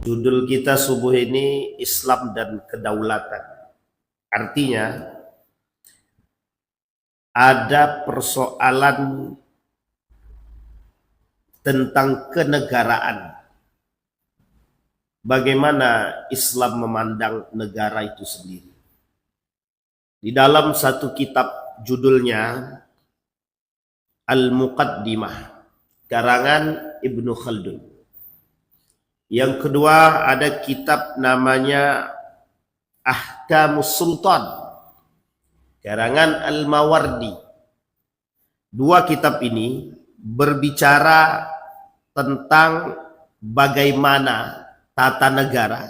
Judul kita subuh ini Islam dan Kedaulatan. Artinya ada persoalan tentang kenegaraan. Bagaimana Islam memandang negara itu sendiri. Di dalam satu kitab judulnya Al-Muqaddimah, karangan Ibnu Khaldun. Yang kedua ada kitab namanya Ahkamus Sultan, karangan Al-Mawardi. Dua kitab ini berbicara tentang bagaimana tata negara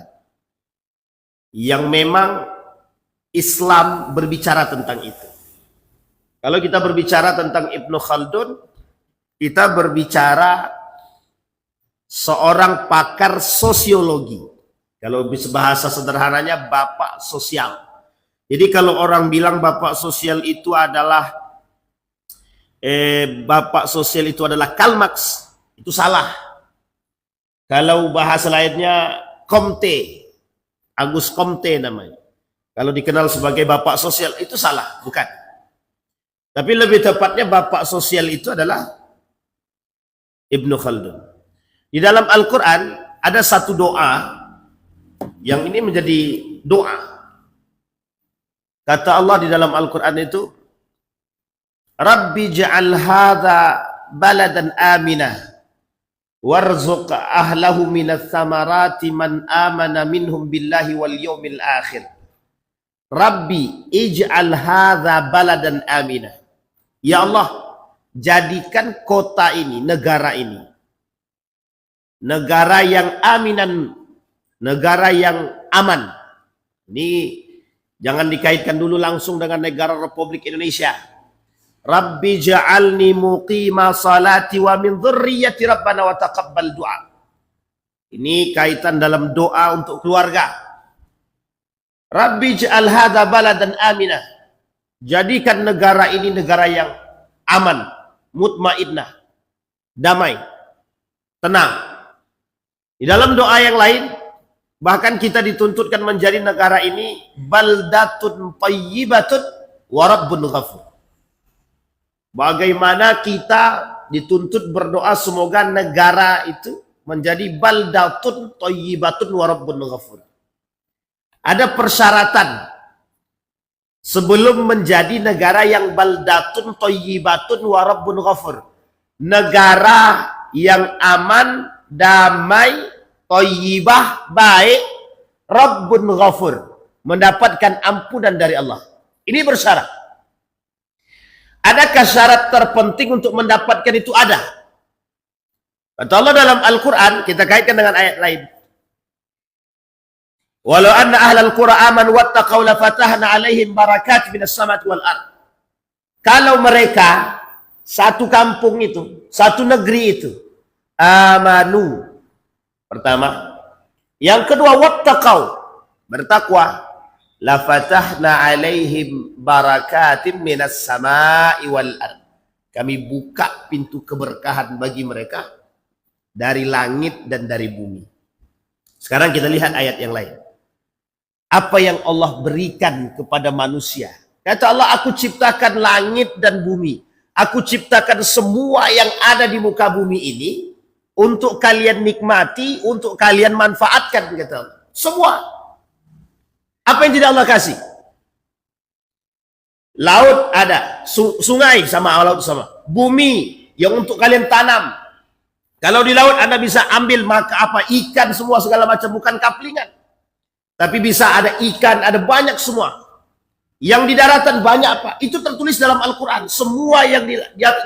yang memang Islam berbicara tentang itu. Kalau kita berbicara tentang Ibnu Khaldun, kita berbicara seorang pakar sosiologi. Kalau bahasa sederhananya bapak sosial. Jadi kalau orang bilang bapak sosial itu adalah Karl Marx, itu salah. Kalau bahasa lainnya Comte, Agus Comte namanya. Kalau dikenal sebagai bapak sosial itu salah, bukan. Tapi lebih tepatnya bapak sosial itu adalah Ibnu Khaldun. Di dalam Al-Quran ada satu doa yang ini menjadi doa. Kata Allah di dalam Al-Quran itu, Rabbi ja'al hadha baladan aminah warzuq ahlahu minas samarati man amana minhum billahi wal yawmil akhir. Rabbi ij'al hadha baladan aminah. Ya Allah, jadikan kota ini, negara ini, negara yang aminan, negara yang aman. Ini jangan dikaitkan dulu langsung dengan negara Republik Indonesia. Rabbi ja'alni muqima salati wa min dzurriyyati rabbana wa taqabbal du'a. Ini kaitan dalam doa untuk keluarga. Rabbi ja'al hadza baladan aminah. Jadikan negara ini negara yang aman, mutmainnah, damai, tenang. Di dalam doa yang lain, bahkan kita dituntutkan menjadi negara ini baldatun thayyibatun wa rabbun ghafur. Bagaimana kita dituntut berdoa semoga negara itu menjadi baldatun thayyibatun wa rabbun ghafur. Ada persyaratan sebelum menjadi negara yang baldatun thayyibatun wa rabbun ghafur. Negara yang aman, damai, thayyibah, baik, Rabbun ghafur, mendapatkan ampunan dari Allah. Ini bersyarat. Adakah syarat terpenting untuk mendapatkan itu? Ada. Kata Allah dalam Al-Quran, kita kaitkan dengan ayat lain. Walau anna ahlal qura amanu wattaqaw lafatahna alaihim barakat minas samawati wal ard. Kalau mereka satu kampung itu, satu negeri itu amanu, pertama. Yang kedua wattaqaw, bertakwa, lafatahna alaihim barakatim minas sama'i wal ard. Kami buka pintu keberkahan bagi mereka dari langit dan dari bumi. Sekarang kita lihat ayat yang lain. Apa yang Allah berikan kepada manusia? Kata Allah, aku ciptakan langit dan bumi. Aku ciptakan semua yang ada di muka bumi ini untuk kalian nikmati, untuk kalian manfaatkan, kata Allah. Semua. Apa yang tidak Allah kasih? Laut ada, sungai sama laut sama. Bumi yang untuk kalian tanam. Kalau di laut Anda bisa ambil maka apa? Ikan semua segala macam, bukan kaplingan. Tapi bisa ada ikan, ada banyak semua. Yang di daratan banyak apa? Itu tertulis dalam Al-Quran. Semua yang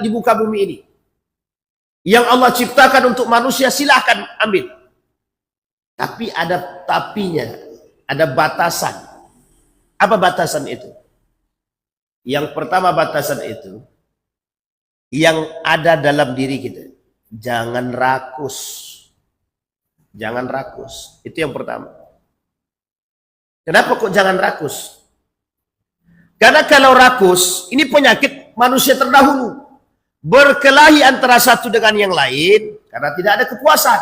di muka bumi ini. Yang Allah ciptakan untuk manusia, silahkan ambil. Tapi ada tapinya. Ada batasan. Apa batasan itu? Yang pertama batasan itu, yang ada dalam diri kita. Jangan rakus. Jangan rakus. Itu yang pertama. Kenapa kok jangan rakus? Karena kalau rakus, ini penyakit manusia terdahulu. Berkelahi antara satu dengan yang lain, karena tidak ada kepuasan.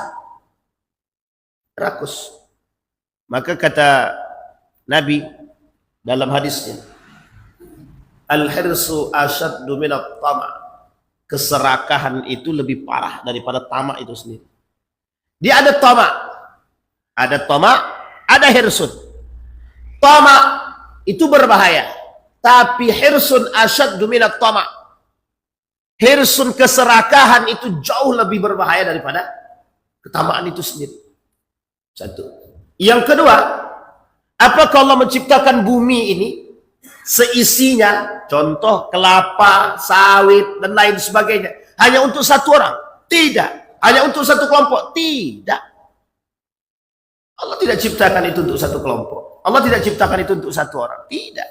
rakus. Maka kata Nabi dalam hadisnya, al-hirsu asyaddu minat tama. Keserakahan itu lebih parah daripada tamak itu sendiri. Dia ada tamak, ada hirsun. Tamak itu berbahaya, tapi hirsun asyaddu minat tamak. Hirsun keserakahan itu jauh lebih berbahaya daripada ketamaan itu sendiri. Satu. Yang kedua, apakah Allah menciptakan bumi ini seisinya, contoh kelapa, sawit, dan lain sebagainya, hanya untuk satu orang? Tidak. Hanya untuk satu kelompok? Tidak. Allah tidak ciptakan itu untuk satu kelompok. Allah tidak ciptakan itu untuk satu orang. Tidak.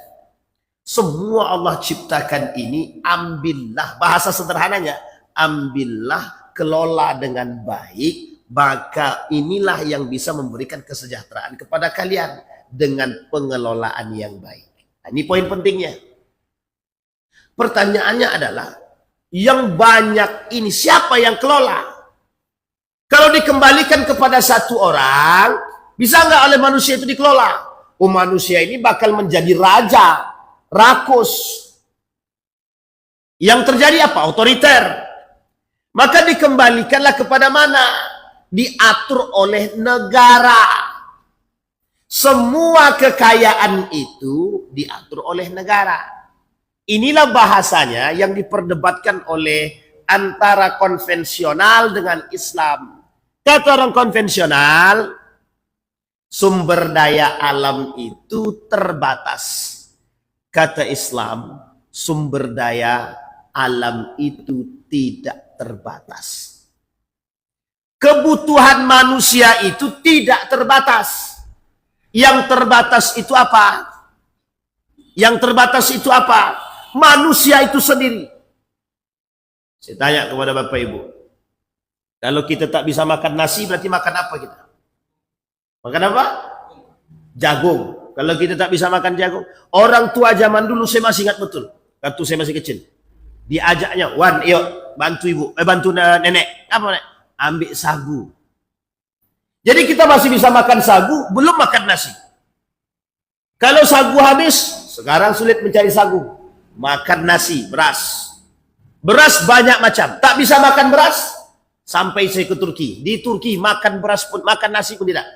Semua Allah ciptakan ini, ambillah, bahasa sederhananya, ambillah, kelola dengan baik, maka inilah yang bisa memberikan kesejahteraan kepada kalian dengan pengelolaan yang baik. Nah, ini poin pentingnya. Pertanyaannya adalah, yang banyak ini siapa yang kelola? Kalau dikembalikan kepada satu orang, bisa nggak oleh manusia itu dikelola? Oh, manusia ini bakal menjadi raja, rakus. Yang terjadi apa? Otoriter. Maka dikembalikanlah kepada mana? Diatur oleh negara. Semua kekayaan itu diatur oleh negara. Inilah bahasanya yang diperdebatkan oleh antara konvensional dengan Islam. Kata orang konvensional, sumber daya alam itu terbatas. Kata Islam, sumber daya alam itu tidak terbatas. Kebutuhan manusia itu tidak terbatas. Yang terbatas itu apa? Yang terbatas itu apa? Manusia itu sendiri. Saya tanya kepada Bapak Ibu, kalau kita tak bisa makan nasi, berarti makan apa kita? Makan apa? Jagung. Kalau kita tak bisa makan jagung, orang tua zaman dulu saya masih ingat betul. Waktu saya masih kecil, diajaknya, Wan, yuk bantu ibu, bantu nenek. Apa nek? Ambil sagu. Jadi kita masih bisa makan sagu, belum makan nasi. Kalau sagu habis, sekarang sulit mencari sagu. Makan nasi, beras. Beras banyak macam. Tak bisa makan beras, sampai saya ke Turki. Di Turki makan beras pun, makan nasi pun tidak.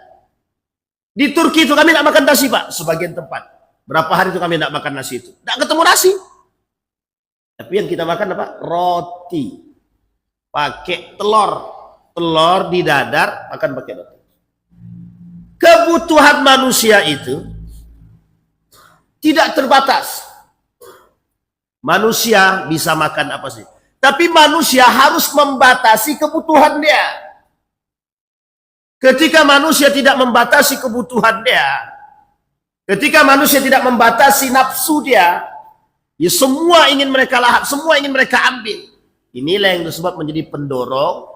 Di Turki itu kami tak makan nasi, Pak. Sebagian tempat. Berapa hari itu kami tak makan nasi itu. Tak ketemu nasi. Tapi yang kita makan apa? Roti. Pakai telur. Telur didadar, makan pakai roti. Kebutuhan manusia itu tidak terbatas. Manusia bisa makan apa sih? Tapi manusia harus membatasi kebutuhan dia. Ketika manusia tidak membatasi kebutuhan dia, ketika manusia tidak membatasi nafsu dia, ya semua ingin mereka lahap, semua ingin mereka ambil. Inilah yang disebut menjadi pendorong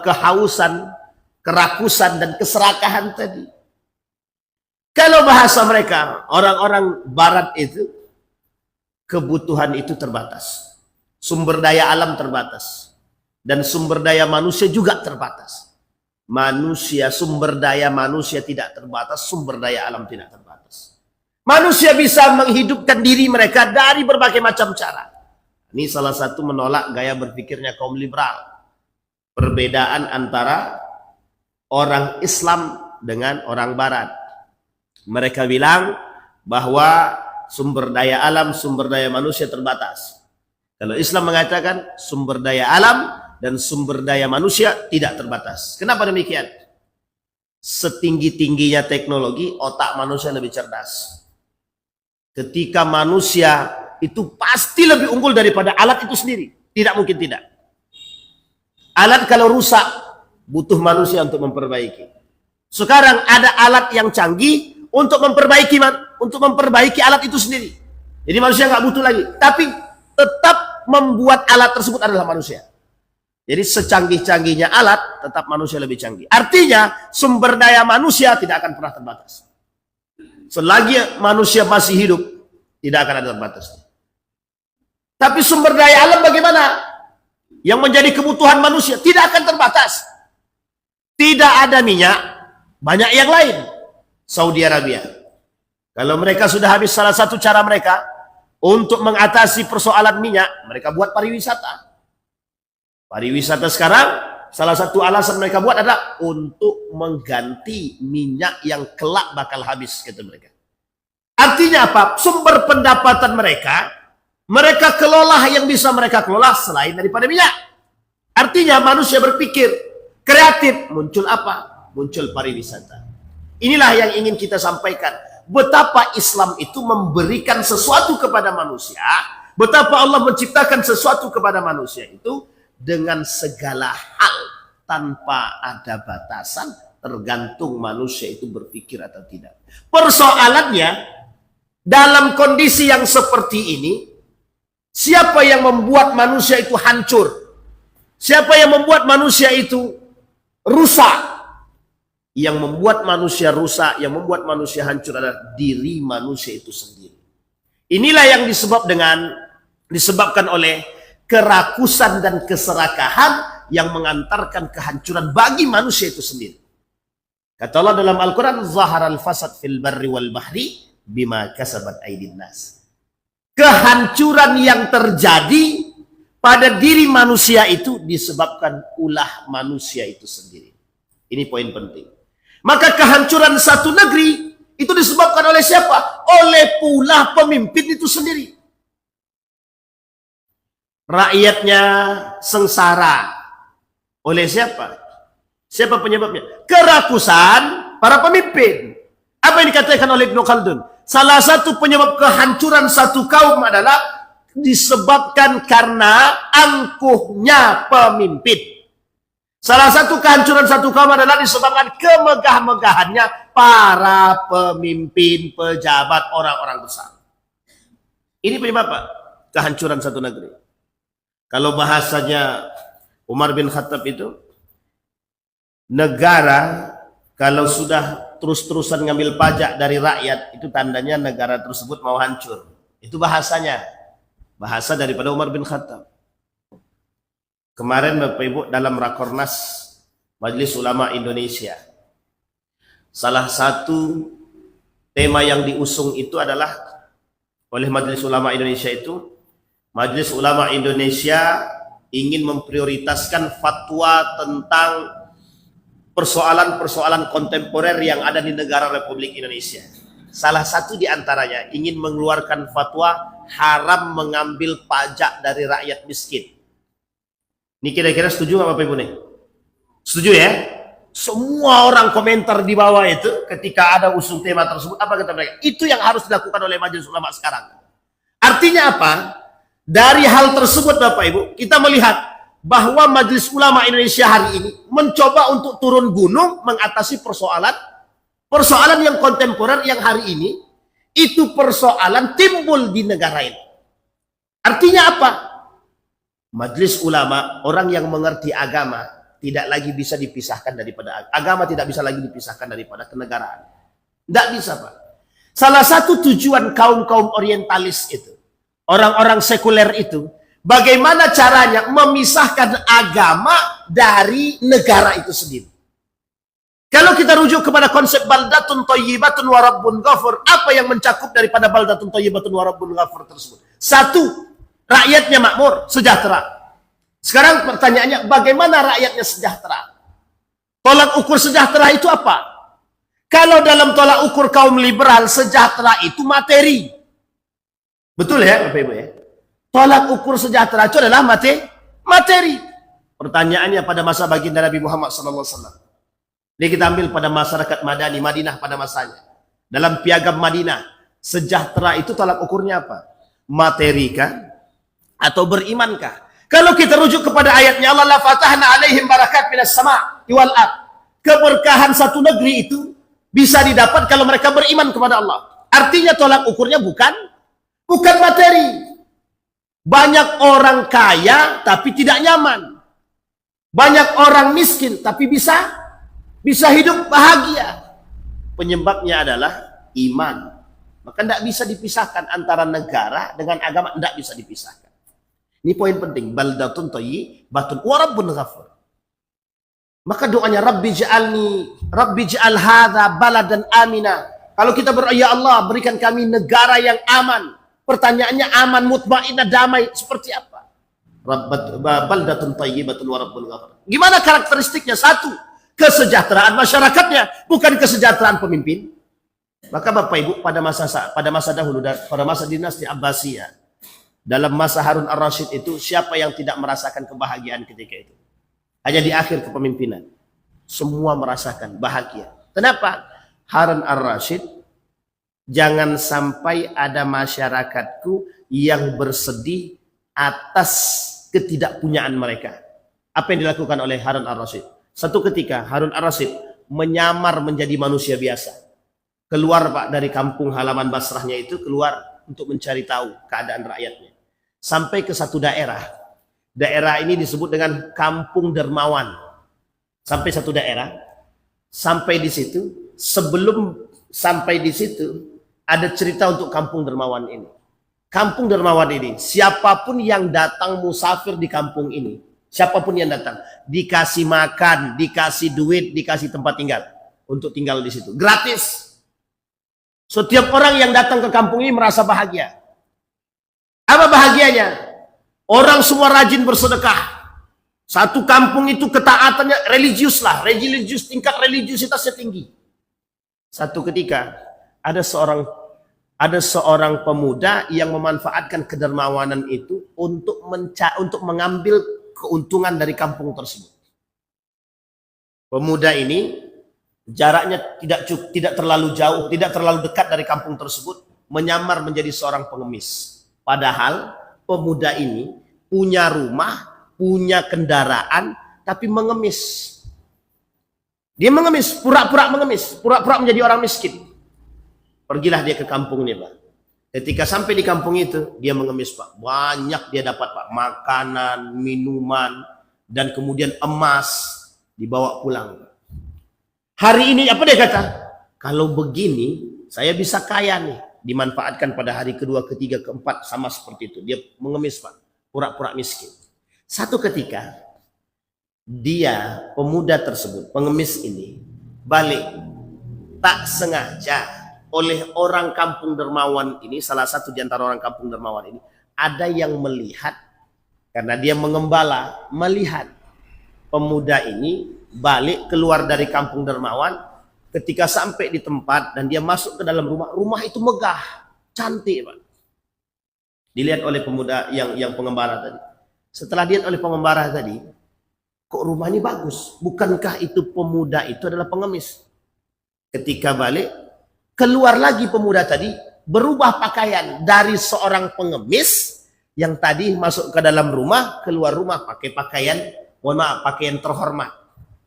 kehausan, kerakusan, dan keserakahan tadi. Kalau bahasa mereka, orang-orang barat itu, kebutuhan itu terbatas. Sumber daya alam terbatas. Dan sumber daya manusia juga terbatas. Sumber daya manusia tidak terbatas, sumber daya alam tidak terbatas. Manusia bisa menghidupkan diri mereka dari berbagai macam cara. Ini salah satu menolak gaya berpikirnya kaum liberal. Perbedaan antara orang Islam dengan orang Barat. Mereka bilang bahwa sumber daya alam, sumber daya manusia terbatas. Kalau Islam mengatakan sumber daya alam dan sumber daya manusia tidak terbatas. Kenapa demikian? Setinggi-tingginya teknologi, otak manusia lebih cerdas. Ketika manusia itu pasti lebih unggul daripada alat itu sendiri. Tidak mungkin tidak. Alat kalau rusak, butuh manusia untuk memperbaiki. Sekarang ada alat yang canggih untuk memperbaiki alat itu sendiri. Jadi manusia nggak butuh lagi. Tapi tetap membuat alat tersebut adalah manusia. Jadi secanggih-canggihnya alat, tetap manusia lebih canggih. Artinya sumber daya manusia tidak akan pernah terbatas. Selagi manusia masih hidup, tidak akan ada terbatas. Tapi sumber daya alam bagaimana? Yang menjadi kebutuhan manusia tidak akan terbatas. Tidak ada minyak, Banyak yang lain. Saudi Arabia. Kalau mereka sudah habis salah satu cara mereka untuk mengatasi persoalan minyak, mereka buat pariwisata. Pariwisata sekarang, salah satu alasan mereka buat adalah untuk mengganti minyak yang kelak bakal habis, kata mereka. Artinya apa? Sumber pendapatan mereka kelola yang bisa mereka kelola selain daripada minyak. Artinya manusia berpikir kreatif, muncul apa? Muncul pariwisata. Inilah yang ingin kita sampaikan. Betapa Islam itu memberikan sesuatu kepada manusia, betapa Allah menciptakan sesuatu kepada manusia itu dengan segala hal tanpa ada batasan, tergantung manusia itu berpikir atau tidak. Persoalannya, dalam kondisi yang seperti ini, siapa yang membuat manusia itu hancur? Siapa yang membuat manusia itu rusak? Yang membuat manusia rusak, yang membuat manusia hancur adalah diri manusia itu sendiri. Inilah yang disebabkan oleh kerakusan dan keserakahan yang mengantarkan kehancuran bagi manusia itu sendiri. Kata Allah dalam Al-Quran, Zaharal fasad fil barri wal bahri bima kasabat aydin nas. Kehancuran yang terjadi pada diri manusia itu disebabkan ulah manusia itu sendiri. Ini poin penting. Maka kehancuran satu negeri itu disebabkan oleh siapa? Oleh pula pemimpin itu sendiri. Rakyatnya sengsara. Oleh siapa? Siapa penyebabnya? Kerakusan para pemimpin. Apa yang dikatakan oleh Ibnu Khaldun? Salah satu penyebab kehancuran satu kaum adalah disebabkan karena angkuhnya pemimpin. Salah satu kehancuran satu kaum adalah disebabkan kemegah-megahannya para pemimpin, pejabat, orang-orang besar. Ini penyebab apa? Kehancuran satu negeri. Kalau bahasanya Umar bin Khattab itu, negara kalau sudah terus-terusan ngambil pajak dari rakyat, itu tandanya negara tersebut mau hancur. Itu bahasanya. Bahasa daripada Umar bin Khattab. Kemarin Bapak Ibu dalam Rakornas Majelis Ulama Indonesia, salah satu tema yang diusung itu adalah oleh Majelis Ulama Indonesia itu, Majelis Ulama Indonesia ingin memprioritaskan fatwa tentang persoalan-persoalan kontemporer yang ada di negara Republik Indonesia. Salah satu di antaranya ingin mengeluarkan fatwa haram mengambil pajak dari rakyat miskin. Ini kira-kira setuju nggak Bapak Ibu nih? Setuju ya? Semua orang komentar di bawah itu ketika ada usung tema tersebut, apa kata mereka? Itu yang harus dilakukan oleh Majelis Ulama sekarang. Artinya apa? Dari hal tersebut Bapak Ibu, kita melihat bahwa Majelis Ulama Indonesia hari ini mencoba untuk turun gunung mengatasi persoalan yang kontemporer yang hari ini itu persoalan timbul di negara ini. Artinya apa? Majelis Ulama, orang yang mengerti agama tidak lagi bisa dipisahkan daripada agama, tidak bisa lagi dipisahkan daripada kenegaraan. Tidak bisa, Pak. Salah satu tujuan kaum-kaum orientalis itu, orang-orang sekuler itu, bagaimana caranya memisahkan agama dari negara itu sendiri. Kalau kita rujuk kepada konsep baldatun thayyibatun wa rabbun ghafur, apa yang mencakup daripada baldatun thayyibatun wa rabbun ghafur tersebut? Satu, rakyatnya makmur, sejahtera. Sekarang pertanyaannya, bagaimana rakyatnya sejahtera? Tolak ukur sejahtera itu apa? Kalau dalam tolak ukur kaum liberal, sejahtera itu materi. Betul ya, Bapak Ibu ya? Tolak ukur sejahtera itu adalah materi. Pertanyaannya pada masa baginda Nabi Muhammad SAW. Ini kita ambil pada masyarakat Madinah pada masanya. Dalam piagam Madinah, sejahtera itu tolak ukurnya apa? Materi kah? Atau berimankah? Kalau kita rujuk kepada ayatnya Allah, la fatahna alaihim barakat minas sama' wal ard. Keberkahan satu negeri itu bisa didapat kalau mereka beriman kepada Allah. Artinya tolak ukurnya bukan materi. Banyak orang kaya tapi tidak nyaman. Banyak orang miskin tapi bisa hidup bahagia. Penyebabnya adalah iman. Maka tidak bisa dipisahkan antara negara dengan agama, tidak bisa dipisahkan. Ini poin penting. Baldatun thayyibatun wa rabbun ghafur. Maka doanya Rabbi ja'al hadza baladan amina. Kalau kita berdoa, ya Allah, berikan kami negara yang aman. Pertanyaannya aman, mutmainnah, damai, seperti apa? Baldatun thayyibatun wa rabbun ghafur. Gimana karakteristiknya? Satu, kesejahteraan masyarakatnya, bukan kesejahteraan pemimpin. Maka Bapak Ibu, pada masa dahulu, pada masa dinasti Abbasiyah, dalam masa Harun ar-Rasyid itu, siapa yang tidak merasakan kebahagiaan ketika itu? Hanya di akhir kepemimpinan, semua merasakan bahagia. Kenapa? Harun ar-Rasyid, jangan sampai ada masyarakatku yang bersedih atas ketidakpunyaan mereka. Apa yang dilakukan oleh Harun ar-Rasyid? Satu ketika Harun ar-Rasyid menyamar menjadi manusia biasa. Keluar Pak dari kampung halaman Basrahnya itu, keluar untuk mencari tahu keadaan rakyatnya. Sampai ke satu daerah. Daerah ini disebut dengan Kampung Dermawan. Sampai satu daerah. Sampai di situ, sebelum sampai di situ, ada cerita untuk Kampung Dermawan ini. Kampung Dermawan ini, siapapun yang datang musafir di kampung ini, siapapun yang datang, dikasih makan, dikasih duit, dikasih tempat tinggal untuk tinggal di situ, gratis. Setiap orang yang datang ke kampung ini merasa bahagia. Apa bahagianya? Orang semua rajin bersedekah. Satu kampung itu ketaatannya religius lah, tingkat religiusitasnya tinggi. Satu ketika ada seorang pemuda yang memanfaatkan kedermawanan itu untuk mengambil keuntungan dari kampung tersebut. Pemuda ini jaraknya tidak terlalu jauh, tidak terlalu dekat dari kampung tersebut, menyamar menjadi seorang pengemis. Padahal pemuda ini punya rumah, punya kendaraan, tapi mengemis. Dia mengemis, pura-pura mengemis, pura-pura menjadi orang miskin. Pergilah dia ke kampungnya, Pak. Ketika sampai di kampung itu, dia mengemis, Pak. Banyak dia dapat, Pak. Makanan, minuman, dan kemudian emas dibawa pulang. Hari ini apa dia kata? Kalau begini, saya bisa kaya nih. Dimanfaatkan pada hari kedua, ketiga, keempat, sama seperti itu. Dia mengemis, Pak. Pura-pura miskin. Satu ketika, dia, pemuda tersebut, pengemis ini, balik. Tak sengaja oleh orang kampung Dermawan ini, salah satu di antara orang kampung Dermawan ini, ada yang melihat, karena dia mengembala, melihat pemuda ini balik keluar dari kampung Dermawan. Ketika sampai di tempat dan dia masuk ke dalam rumah, rumah itu megah, cantik, Pak. Dilihat oleh pemuda yang pengembara tadi. Setelah dilihat oleh pengembara tadi, kok rumah ini bagus? Bukankah itu pemuda itu adalah pengemis? Ketika balik, keluar lagi pemuda tadi, berubah pakaian dari seorang pengemis yang tadi masuk ke dalam rumah, keluar rumah pakai pakaian, mohon maaf, pakaian terhormat.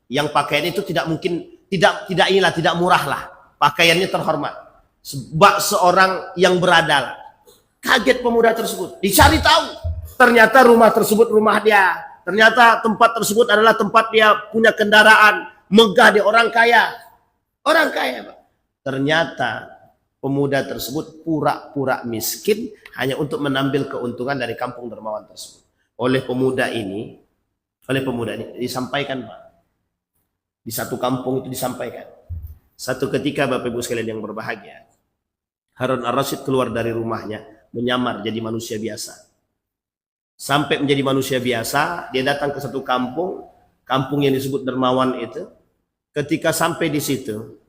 Yang pakaian itu tidak mungkin, tidak murah lah. Pakaiannya terhormat. Sebab seorang yang beradal. Kaget pemuda tersebut. Dicari tahu. Ternyata rumah tersebut rumah dia. Ternyata tempat tersebut adalah tempat dia punya kendaraan. Megah, dia orang kaya. Orang kaya, Pak. Ternyata pemuda tersebut pura-pura miskin hanya untuk menambil keuntungan dari kampung Dermawan tersebut. Oleh pemuda ini disampaikan, Pak. Di satu kampung itu disampaikan. Satu ketika Bapak Ibu sekalian yang berbahagia, Harun ar-Rasyid keluar dari rumahnya, menyamar jadi manusia biasa. Sampai menjadi manusia biasa, dia datang ke satu kampung yang disebut Dermawan itu. Ketika sampai di situ,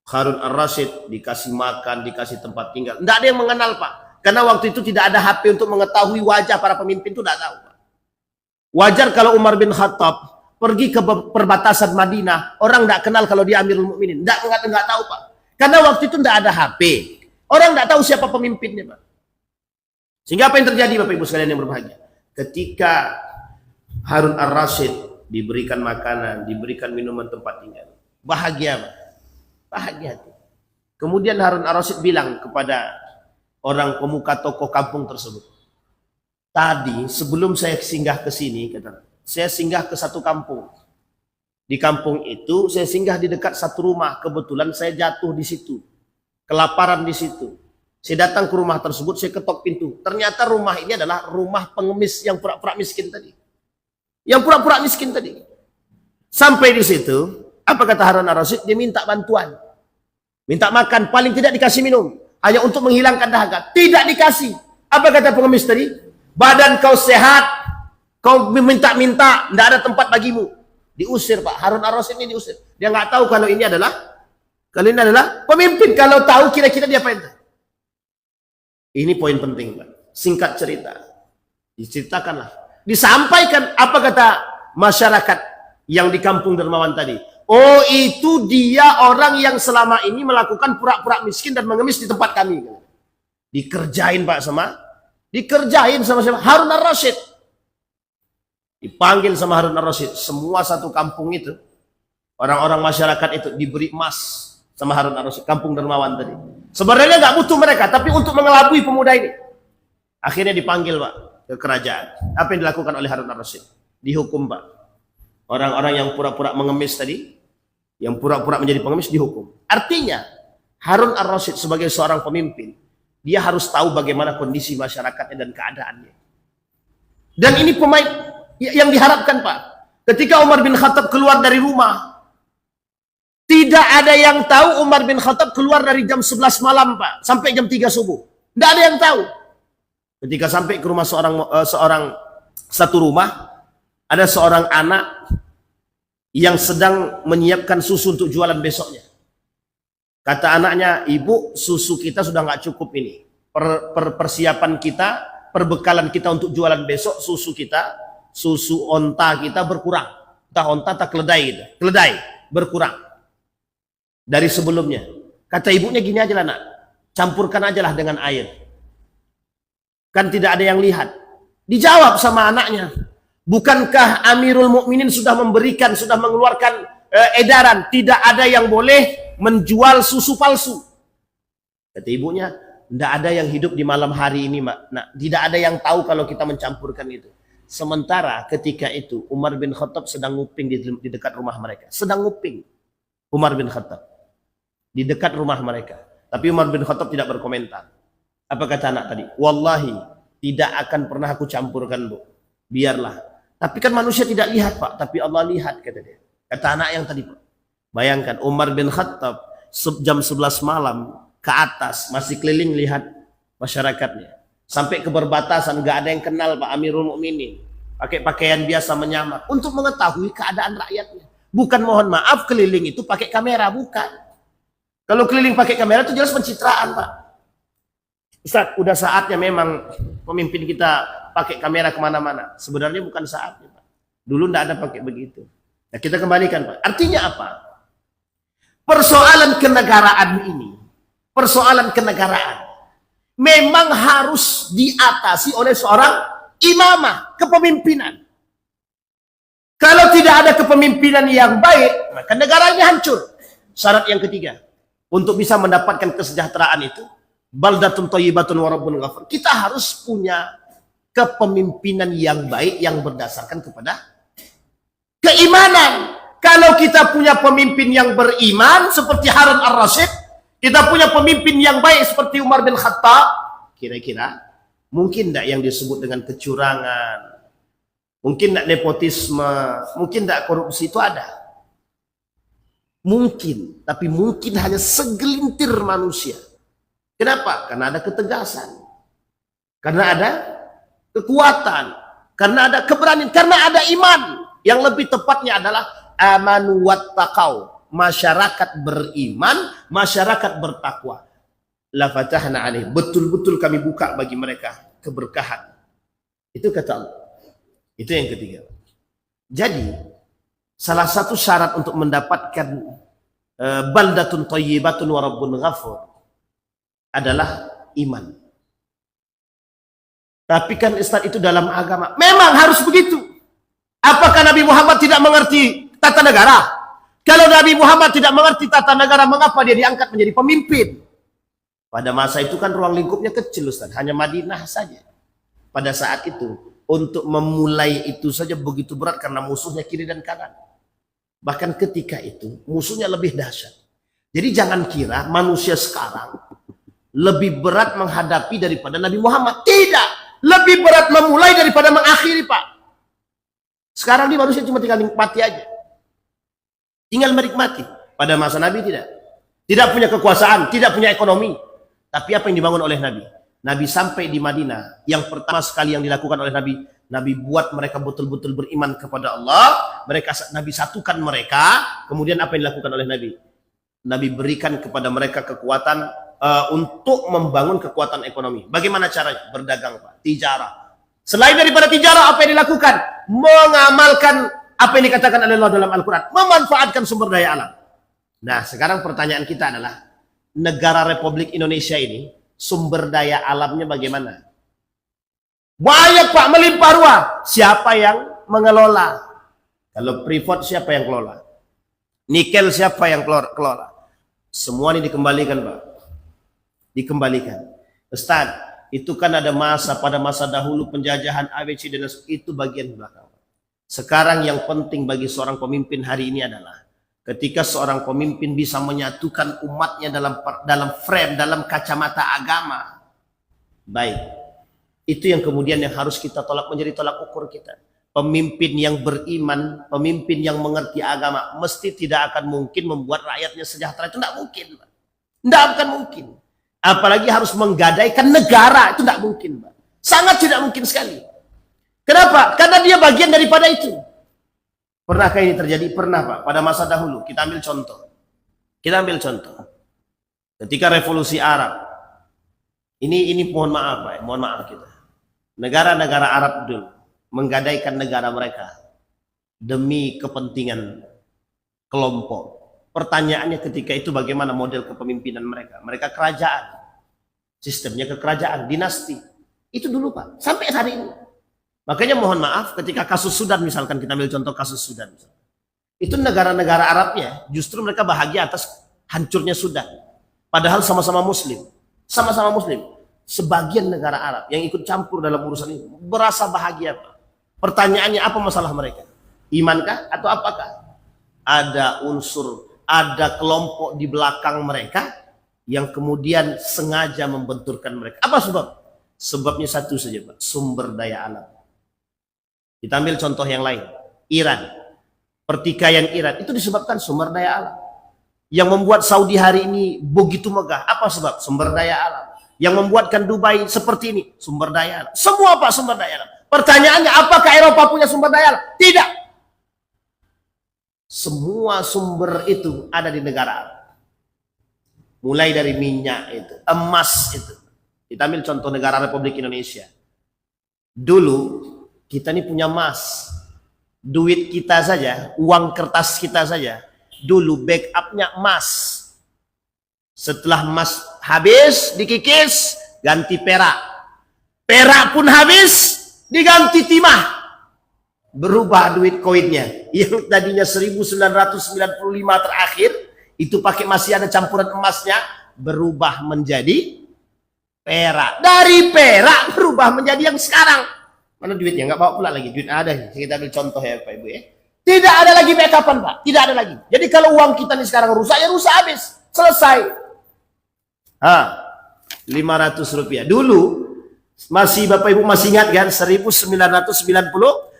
Harun ar-Rasyid dikasih makan, dikasih tempat tinggal. Tidak ada yang mengenal, Pak. Karena waktu itu tidak ada HP untuk mengetahui wajah para pemimpin, itu tidak tahu, Pak. Wajar kalau Umar bin Khattab pergi ke perbatasan Madinah, orang tidak kenal kalau dia Amirul Mukminin. Tidak tahu, Pak. Karena waktu itu tidak ada HP. Orang tidak tahu siapa pemimpinnya, Pak. Sehingga apa yang terjadi, Bapak Ibu sekalian yang berbahagia? Ketika Harun ar-Rasyid diberikan makanan, diberikan minuman, tempat tinggal, bahagia, Pak. Bahagia. Kemudian Harun ar-Rasyid bilang kepada orang pemuka tokoh kampung tersebut, tadi sebelum saya singgah ke sini, kata, saya singgah ke satu kampung. Di kampung itu saya singgah di dekat satu rumah. Kebetulan saya jatuh di situ. Kelaparan di situ. Saya datang ke rumah tersebut, saya ketok pintu. Ternyata rumah ini adalah rumah pengemis yang pura-pura miskin tadi. Yang pura-pura miskin tadi. Sampai di situ, apa kata Harun ar-Rasyid? Dia minta bantuan. Minta makan, paling tidak dikasih minum. Hanya untuk menghilangkan dahaga. Tidak dikasih. Apa kata pengemis tadi? Badan kau sehat, kau minta-minta, tidak ada tempat bagimu. Diusir Pak. Harun ar-Rasyid ini diusir. Dia nggak tahu kalau ini adalah pemimpin. Kalau tahu kira-kira dia apa itu? Ini poin penting Pak. Singkat cerita. Diceritakanlah. Disampaikan apa kata masyarakat yang di kampung Dermawan tadi. Oh, itu dia orang yang selama ini melakukan pura-pura miskin dan mengemis di tempat kami. Dikerjain Pak dikerjain sama siapa? Harun ar-Rasyid. Dipanggil sama Harun ar-Rasyid. Semua satu kampung itu, orang-orang masyarakat itu diberi emas sama Harun ar-Rasyid. Kampung Dermawan tadi. Sebenarnya nggak butuh mereka, tapi untuk mengelabui pemuda ini. Akhirnya dipanggil Pak ke kerajaan. Apa yang dilakukan oleh Harun ar-Rasyid? Dihukum Pak. Orang-orang yang pura-pura mengemis tadi, yang pura-pura menjadi pengemis dihukum. Artinya, Harun ar-Rasyid sebagai seorang pemimpin, dia harus tahu bagaimana kondisi masyarakatnya dan keadaannya. Dan ini pemain yang diharapkan Pak. Ketika Umar bin Khattab keluar dari rumah, tidak ada yang tahu Umar bin Khattab keluar dari jam 11 malam Pak, sampai jam 3 subuh. Tidak ada yang tahu. Ketika sampai ke rumah satu rumah, ada seorang anak yang sedang menyiapkan susu untuk jualan besoknya. Kata anaknya, ibu, susu kita sudah nggak cukup ini. Persiapan kita, perbekalan kita untuk jualan besok, susu onta kita berkurang. Entah onta, tak keledai berkurang dari sebelumnya. Kata ibunya, gini aja lah nak, campurkan aja lah dengan air. Kan tidak ada yang lihat. Dijawab sama anaknya, bukankah Amirul Mukminin sudah mengeluarkan edaran, tidak ada yang boleh menjual susu palsu. Kata ibunya, tidak ada yang hidup di malam hari ini, Mak. Nah, tidak ada yang tahu kalau kita mencampurkan itu. Sementara ketika itu Umar bin Khattab sedang nguping di dekat rumah mereka. Sedang nguping Umar bin Khattab di dekat rumah mereka. Tapi Umar bin Khattab tidak berkomentar. Apa kata anak tadi? Wallahi, tidak akan pernah aku campurkan, Bu. Biarlah. Tapi kan manusia tidak lihat, Pak. Tapi Allah lihat, kata dia. Kata anak yang tadi, Pak. Bayangkan, Umar bin Khattab jam 11 malam ke atas, masih keliling lihat masyarakatnya. Sampai ke perbatasan, gak ada yang kenal Pak Amirul Mukminin. Pakai pakaian biasa menyamar. Untuk mengetahui keadaan rakyatnya. Bukan mohon maaf keliling itu pakai kamera, bukan. Kalau keliling pakai kamera itu jelas pencitraan, Pak. Ustaz, udah saatnya memang pemimpin kita pakai kamera kemana-mana. Sebenarnya bukan saatnya, Pak. Dulu tidak ada pakai begitu. Nah, kita kembalikan, Pak. Artinya apa? Persoalan kenegaraan memang harus diatasi oleh seorang imamah, kepemimpinan. Kalau tidak ada kepemimpinan yang baik, maka negaranya hancur. Syarat yang ketiga, untuk bisa mendapatkan kesejahteraan itu, baldatun thayyibatun wa rabbun ghafur. Kita harus punya kepemimpinan yang baik yang berdasarkan kepada keimanan. Kalau kita punya pemimpin yang beriman seperti Harun ar-Rasyid, kita punya pemimpin yang baik seperti Umar bin Khattab, kira-kira mungkin tidak yang disebut dengan kecurangan, mungkin tidak nepotisme, mungkin tidak korupsi itu ada. Mungkin, tapi mungkin hanya segelintir manusia. Kenapa? Karena ada ketegasan, karena ada kekuatan, karena ada keberanian, karena ada iman. Yang lebih tepatnya adalah amanu wattaqau. Masyarakat beriman, masyarakat bertakwa. La fatahna alaihim. Betul-betul kami buka bagi mereka keberkahan. Itu kata Allah. Itu yang ketiga. Jadi, salah satu syarat untuk mendapatkan baldatun thayyibatun wa rabbun ghafur adalah iman. Tapi kan Ustaz, itu dalam agama. Memang harus begitu. Apakah Nabi Muhammad tidak mengerti tata negara? Kalau Nabi Muhammad tidak mengerti tata negara, mengapa dia diangkat menjadi pemimpin? Pada masa itu kan ruang lingkupnya kecil, Ustaz. Hanya Madinah saja. Pada saat itu, untuk memulai itu saja begitu berat karena musuhnya kiri dan kanan. Bahkan ketika itu, musuhnya lebih dahsyat. Jadi jangan kira manusia sekarang lebih berat menghadapi daripada Nabi Muhammad. Tidak. Lebih berat memulai daripada mengakhiri, Pak. Sekarang ini manusia cuma tinggal mati aja. Tinggal menikmati. Pada masa Nabi tidak. Tidak punya kekuasaan, tidak punya ekonomi. Tapi apa yang dibangun oleh Nabi? Nabi sampai di Madinah, yang pertama sekali yang dilakukan oleh Nabi, Nabi buat mereka betul-betul beriman kepada Allah. Nabi satukan mereka. Kemudian apa yang dilakukan oleh Nabi? Nabi berikan kepada mereka kekuatan untuk membangun kekuatan ekonomi. Bagaimana caranya? Berdagang, Pak. Tijarah. Selain daripada tijarah, apa yang dilakukan? Mengamalkan apa yang dikatakan oleh Allah dalam Al-Quran. Memanfaatkan sumber daya alam. Nah, sekarang pertanyaan kita adalah, negara Republik Indonesia ini, sumber daya alamnya bagaimana? Banyak, Pak, melimpah ruah. Siapa yang mengelola? Kalau Freeport, siapa yang kelola? Nikel, siapa yang kelola? Semua ini dikembalikan, Pak. Dikembalikan. Ustaz, itu kan ada pada masa dahulu penjajahan ABC dan itu bagian belakang. Sekarang yang penting bagi seorang pemimpin hari ini adalah ketika seorang pemimpin bisa menyatukan umatnya dalam frame, dalam kacamata agama. Baik. Itu yang kemudian yang harus kita menjadi tolak ukur kita. Pemimpin yang beriman, pemimpin yang mengerti agama, mesti tidak akan mungkin membuat rakyatnya sejahtera. Itu tidak mungkin. Tidak akan mungkin. Apalagi harus menggadaikan negara, itu tidak mungkin, Pak. Sangat tidak mungkin sekali. Kenapa? Karena dia bagian daripada itu. Pernahkah ini terjadi? Pernah, Pak. Pada masa dahulu, kita ambil contoh. Ketika revolusi Arab. Ini mohon maaf, Pak. Mohon maaf kita. Negara-negara Arab dulu menggadaikan negara mereka demi kepentingan kelompok. Pertanyaannya ketika itu bagaimana model kepemimpinan mereka? Mereka kerajaan. Sistemnya kekerajaan, dinasti. Itu dulu, Pak. Sampai hari ini. Makanya mohon maaf ketika kasus Sudan misalkan, kita ambil contoh kasus Sudan. Itu negara-negara Arabnya justru mereka bahagia atas hancurnya Sudan. Padahal sama-sama Muslim. Sama-sama Muslim. Sebagian negara Arab yang ikut campur dalam urusan ini berasa bahagia, Pak. Pertanyaannya apa masalah mereka? Imankah atau apakah? Ada unsur, ada kelompok di belakang mereka yang kemudian sengaja membenturkan mereka. Apa sebab? Sebabnya satu saja, Pak. Sumber daya alam. Kita ambil contoh yang lain. Iran. Pertikaian Iran. Itu disebabkan sumber daya alam. Yang membuat Saudi hari ini begitu megah. Apa sebab? Sumber daya alam. Yang membuatkan Dubai seperti ini. Sumber daya alam. Semua, Pak, sumber daya alam. Pertanyaannya, apakah Eropa punya sumber daya alam? Tidak. Semua sumber itu ada di negara Arab. Mulai dari minyak itu, emas itu. Kita ambil contoh negara Republik Indonesia. Dulu kita ini punya emas. Duit kita saja, uang kertas kita saja. Dulu backupnya emas. Setelah emas habis, dikikis, ganti perak. Perak pun habis, diganti timah. Berubah duit koinnya. Yang tadinya 1995 terakhir, itu masih ada campuran emasnya, berubah menjadi perak. Dari perak berubah menjadi yang sekarang. Mana duitnya? Nggak bawa pula lagi. Duit ada. Kita ambil contoh ya, Pak Ibu ya. Tidak ada lagi backupan, Pak. Tidak ada lagi. Jadi kalau uang kita ini sekarang rusak, ya rusak habis. Selesai. 500 rupiah. Dulu, masih Bapak Ibu masih ingat kan? 1990,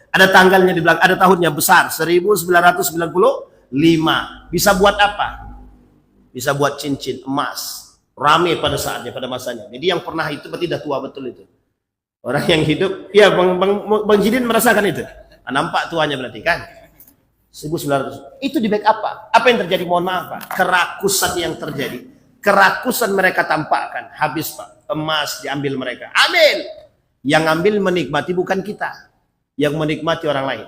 ada tanggalnya di belakang, ada tahunnya besar. 1995. Bisa buat apa? Bisa buat cincin emas. Rame pada saatnya, pada masanya. Jadi yang pernah itu berarti dah tua betul itu. Orang yang hidup, ya Bang Jidin merasakan itu. Nampak tuanya berarti kan? 1900. Itu di back apa? Apa yang terjadi? Mohon maaf, Pak. Kerakusan yang terjadi. Kerakusan mereka tampakkan. Habis, Pak. Emas diambil mereka. Ambil. Yang ambil menikmati bukan kita. Yang menikmati orang lain.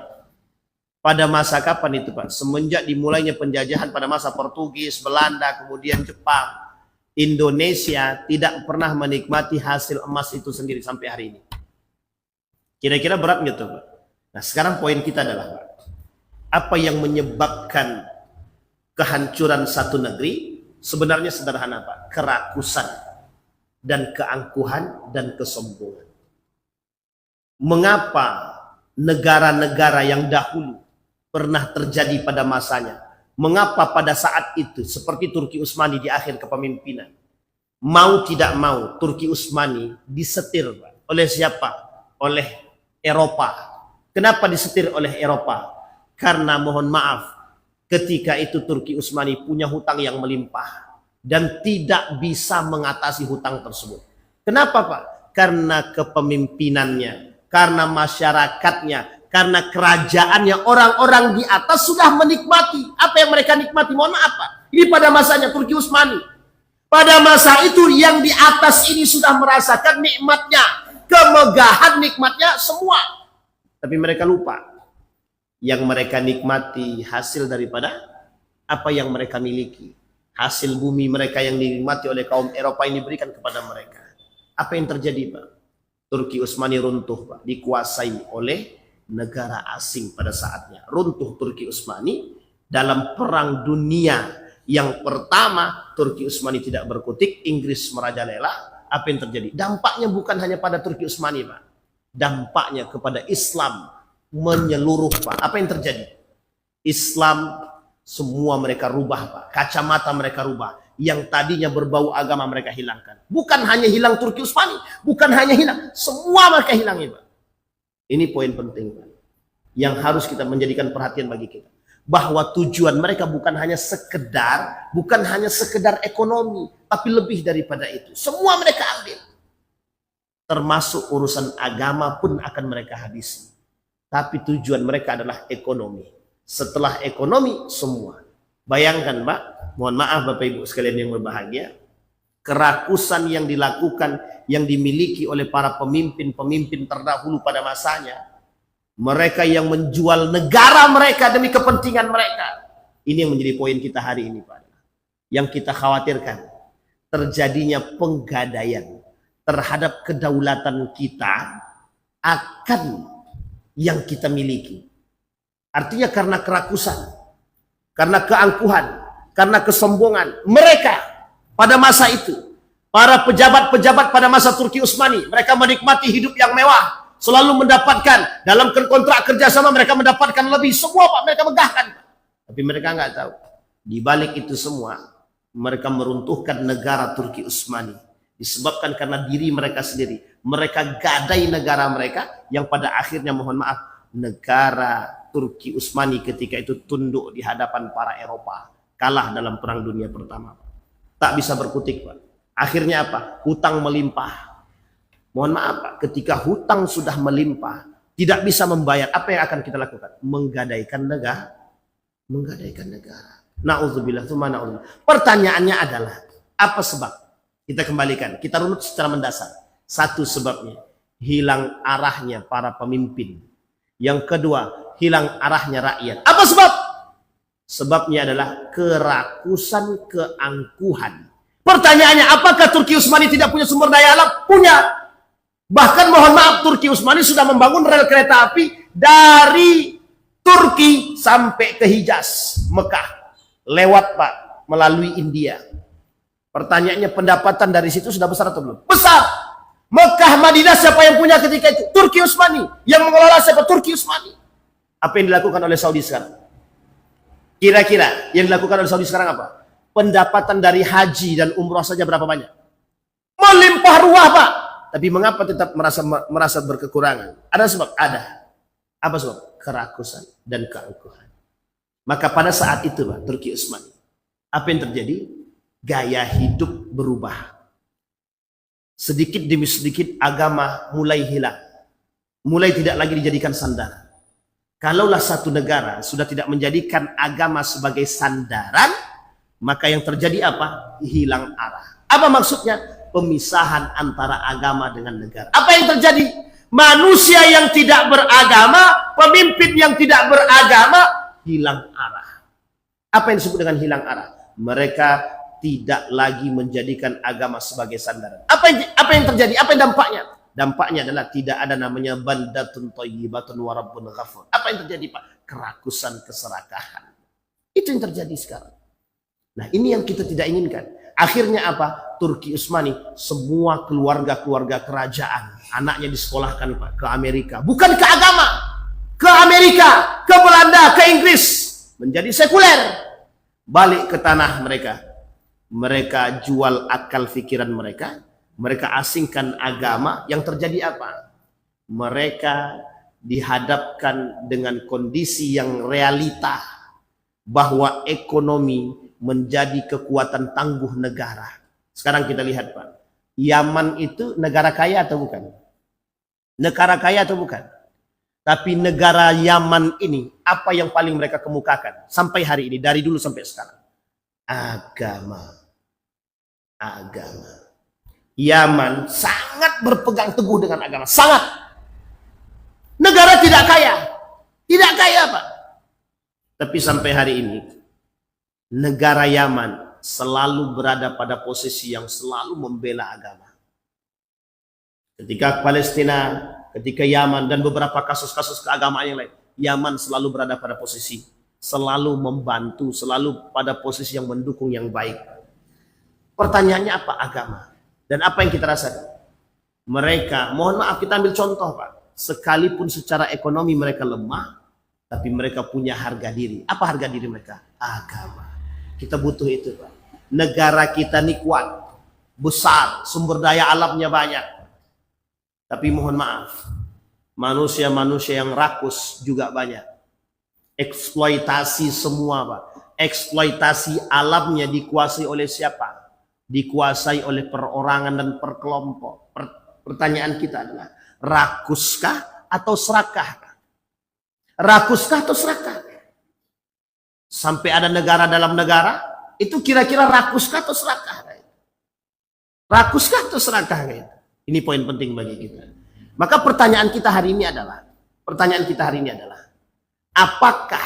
Pada masa kapan itu, Pak? Semenjak dimulainya penjajahan pada masa Portugis, Belanda, kemudian Jepang. Indonesia tidak pernah menikmati hasil emas itu sendiri sampai hari ini. Kira-kira berat gitu, Pak? Nah, sekarang poin kita adalah, Pak, apa yang menyebabkan kehancuran satu negeri? Sebenarnya sederhana, Pak. Kerakusan dan keangkuhan dan kesombongan. Mengapa negara-negara yang dahulu pernah terjadi pada masanya, mengapa pada saat itu seperti Turki Utsmani di akhir kepemimpinan, mau tidak mau Turki Utsmani disetir, Pak, oleh siapa? Oleh Eropa. Kenapa disetir oleh Eropa? Karena mohon maaf, Ketika itu Turki Utsmani punya hutang yang melimpah dan tidak bisa mengatasi hutang tersebut. Kenapa Pak? Karena kepemimpinannya, karena masyarakatnya, karena kerajaannya, orang-orang di atas sudah menikmati. Apa yang mereka nikmati? Mohon maaf Pak, ini pada masanya Turki Utsmani. Pada masa itu yang di atas ini sudah merasakan nikmatnya, kemegahan nikmatnya semua. Tapi mereka lupa. Yang mereka nikmati hasil daripada apa yang mereka miliki. Hasil bumi mereka yang dinikmati oleh kaum Eropa ini diberikan kepada mereka. Apa yang terjadi Pak? Turki Utsmani runtuh Pak. Dikuasai oleh negara asing pada saatnya. Runtuh Turki Utsmani dalam perang dunia yang pertama. Turki Utsmani tidak berkutik, Inggris merajalela. Apa yang terjadi? Dampaknya bukan hanya pada Turki Utsmani Pak. Dampaknya kepada Islam menyeluruh Pak. Apa yang terjadi? Islam semua mereka rubah Pak. Kacamata mereka rubah. Yang tadinya berbau agama mereka hilangkan. Bukan hanya hilang Turki Utsmani, bukan hanya hilang, semua mereka hilangi Pak. Ini poin penting Pak, yang harus kita menjadikan perhatian bagi kita. Bahwa tujuan mereka bukan hanya sekedar ekonomi, tapi lebih daripada itu. Semua mereka ambil. Termasuk urusan agama pun akan mereka habisi. Tapi tujuan mereka adalah ekonomi. Setelah ekonomi, semua. Bayangkan Pak, mohon maaf Bapak Ibu sekalian yang berbahagia, kerakusan yang dilakukan, yang dimiliki oleh para pemimpin-pemimpin terdahulu pada masanya. Mereka yang menjual negara mereka demi kepentingan mereka. Ini yang menjadi poin kita hari ini Pak. Yang kita khawatirkan, terjadinya penggadaian terhadap kedaulatan kita akan yang kita miliki. Artinya karena kerakusan, karena keangkuhan, karena kesombongan mereka pada masa itu, para pejabat-pejabat pada masa Turki Utsmani, mereka menikmati hidup yang mewah, selalu mendapatkan dalam kontrak kerjasama, mereka mendapatkan lebih, semua Pak mereka megahkan. Tapi mereka nggak tahu, di balik itu semua mereka meruntuhkan negara Turki Utsmani disebabkan karena diri mereka sendiri. Mereka gadai negara mereka yang pada akhirnya mohon maaf, negara Turki Utsmani ketika itu tunduk di hadapan para Eropa, kalah dalam perang dunia pertama. Tak bisa berkutik Pak. Akhirnya apa? Hutang melimpah. Mohon maaf Pak, ketika hutang sudah melimpah, tidak bisa membayar, apa yang akan kita lakukan? Menggadaikan negara. Menggadaikan negara. Na'udzubillah, tsumma na'udzubillah. Pertanyaannya adalah, apa sebab? Kita kembalikan, kita runut secara mendasar. Satu sebabnya, hilang arahnya para pemimpin. Yang kedua, hilang arahnya rakyat. Apa sebab? Sebabnya adalah kerakusan, keangkuhan. Pertanyaannya, apakah Turki Utsmani tidak punya sumber daya alam? Punya. Bahkan mohon maaf, Turki Utsmani sudah membangun rel kereta api dari Turki sampai ke Hijaz, Mekah. Lewat Pak, melalui India. Pertanyaannya, pendapatan dari situ sudah besar atau belum? Besar. Mekah, Madinah siapa yang punya ketika itu? Turki Utsmani. Yang mengelola siapa? Turki Utsmani. Apa yang dilakukan oleh Saudi sekarang? Kira-kira yang dilakukan oleh Saudi sekarang apa? Pendapatan dari haji dan umroh saja berapa banyak? Melimpah ruah Pak. Tapi mengapa tetap merasa berkekurangan? Ada sebab? Ada. Apa sebab? Kerakusan dan keangkuhan. Maka pada saat itu Pak, Turki Utsmani, apa yang terjadi? Gaya hidup berubah. Sedikit demi sedikit agama mulai hilang. Mulai tidak lagi dijadikan sandaran. Kalaulah satu negara sudah tidak menjadikan agama sebagai sandaran, maka yang terjadi apa? Hilang arah. Apa maksudnya? Pemisahan antara agama dengan negara. Apa yang terjadi? Manusia yang tidak beragama, pemimpin yang tidak beragama, hilang arah. Apa yang disebut dengan hilang arah? Mereka tidak lagi menjadikan agama sebagai sandaran. Apa yang terjadi? Apa yang dampaknya? Dampaknya adalah tidak ada namanya baldatun thayyibatun wa rabbun ghafur. Apa yang terjadi Pak? Kerakusan, keserakahan. Itu yang terjadi sekarang. Nah, ini yang kita tidak inginkan. Akhirnya apa? Turki Utsmani, semua keluarga-keluarga kerajaan, anaknya disekolahkan Pak ke Amerika. Bukan ke agama, ke Amerika, ke Belanda, ke Inggris. Menjadi sekuler. Balik ke tanah mereka. Mereka jual akal pikiran mereka. Mereka asingkan agama. Yang terjadi apa? Mereka dihadapkan dengan kondisi yang realita. bahwa ekonomi menjadi kekuatan tangguh negara. Sekarang kita lihat Pak, Yaman itu negara kaya atau bukan? Negara kaya atau bukan? Tapi negara Yaman ini, apa yang paling mereka kemukakan sampai hari ini, dari dulu sampai sekarang? Agama. Agama. Yaman sangat berpegang teguh dengan agama. Sangat. Negara tidak kaya. Tidak kaya Pak. Tapi sampai hari ini, negara Yaman selalu berada pada posisi yang selalu membela agama. Ketika Palestina, ketika Yaman, dan beberapa kasus-kasus keagamaan yang lain, Yaman selalu berada pada posisi, selalu membantu, selalu pada posisi yang mendukung yang baik. Pertanyaannya apa? Agama. Dan apa yang kita rasakan? Mereka, mohon maaf kita ambil contoh Pak, sekalipun secara ekonomi mereka lemah, tapi mereka punya harga diri. Apa harga diri mereka? Agama. Kita butuh itu Pak. Negara kita ini kuat, besar, sumber daya alamnya banyak. Tapi mohon maaf, manusia-manusia yang rakus juga banyak. Eksploitasi semua Pak. Eksploitasi alamnya dikuasai oleh siapa? Dikuasai oleh perorangan dan perkelompok. Pertanyaan kita adalah, rakuskah atau serakah? Rakuskah atau serakah? Sampai ada negara dalam negara, itu kira-kira rakuskah atau serakah? Rakuskah atau serakah? Ini poin penting bagi kita. Maka pertanyaan kita hari ini adalah, apakah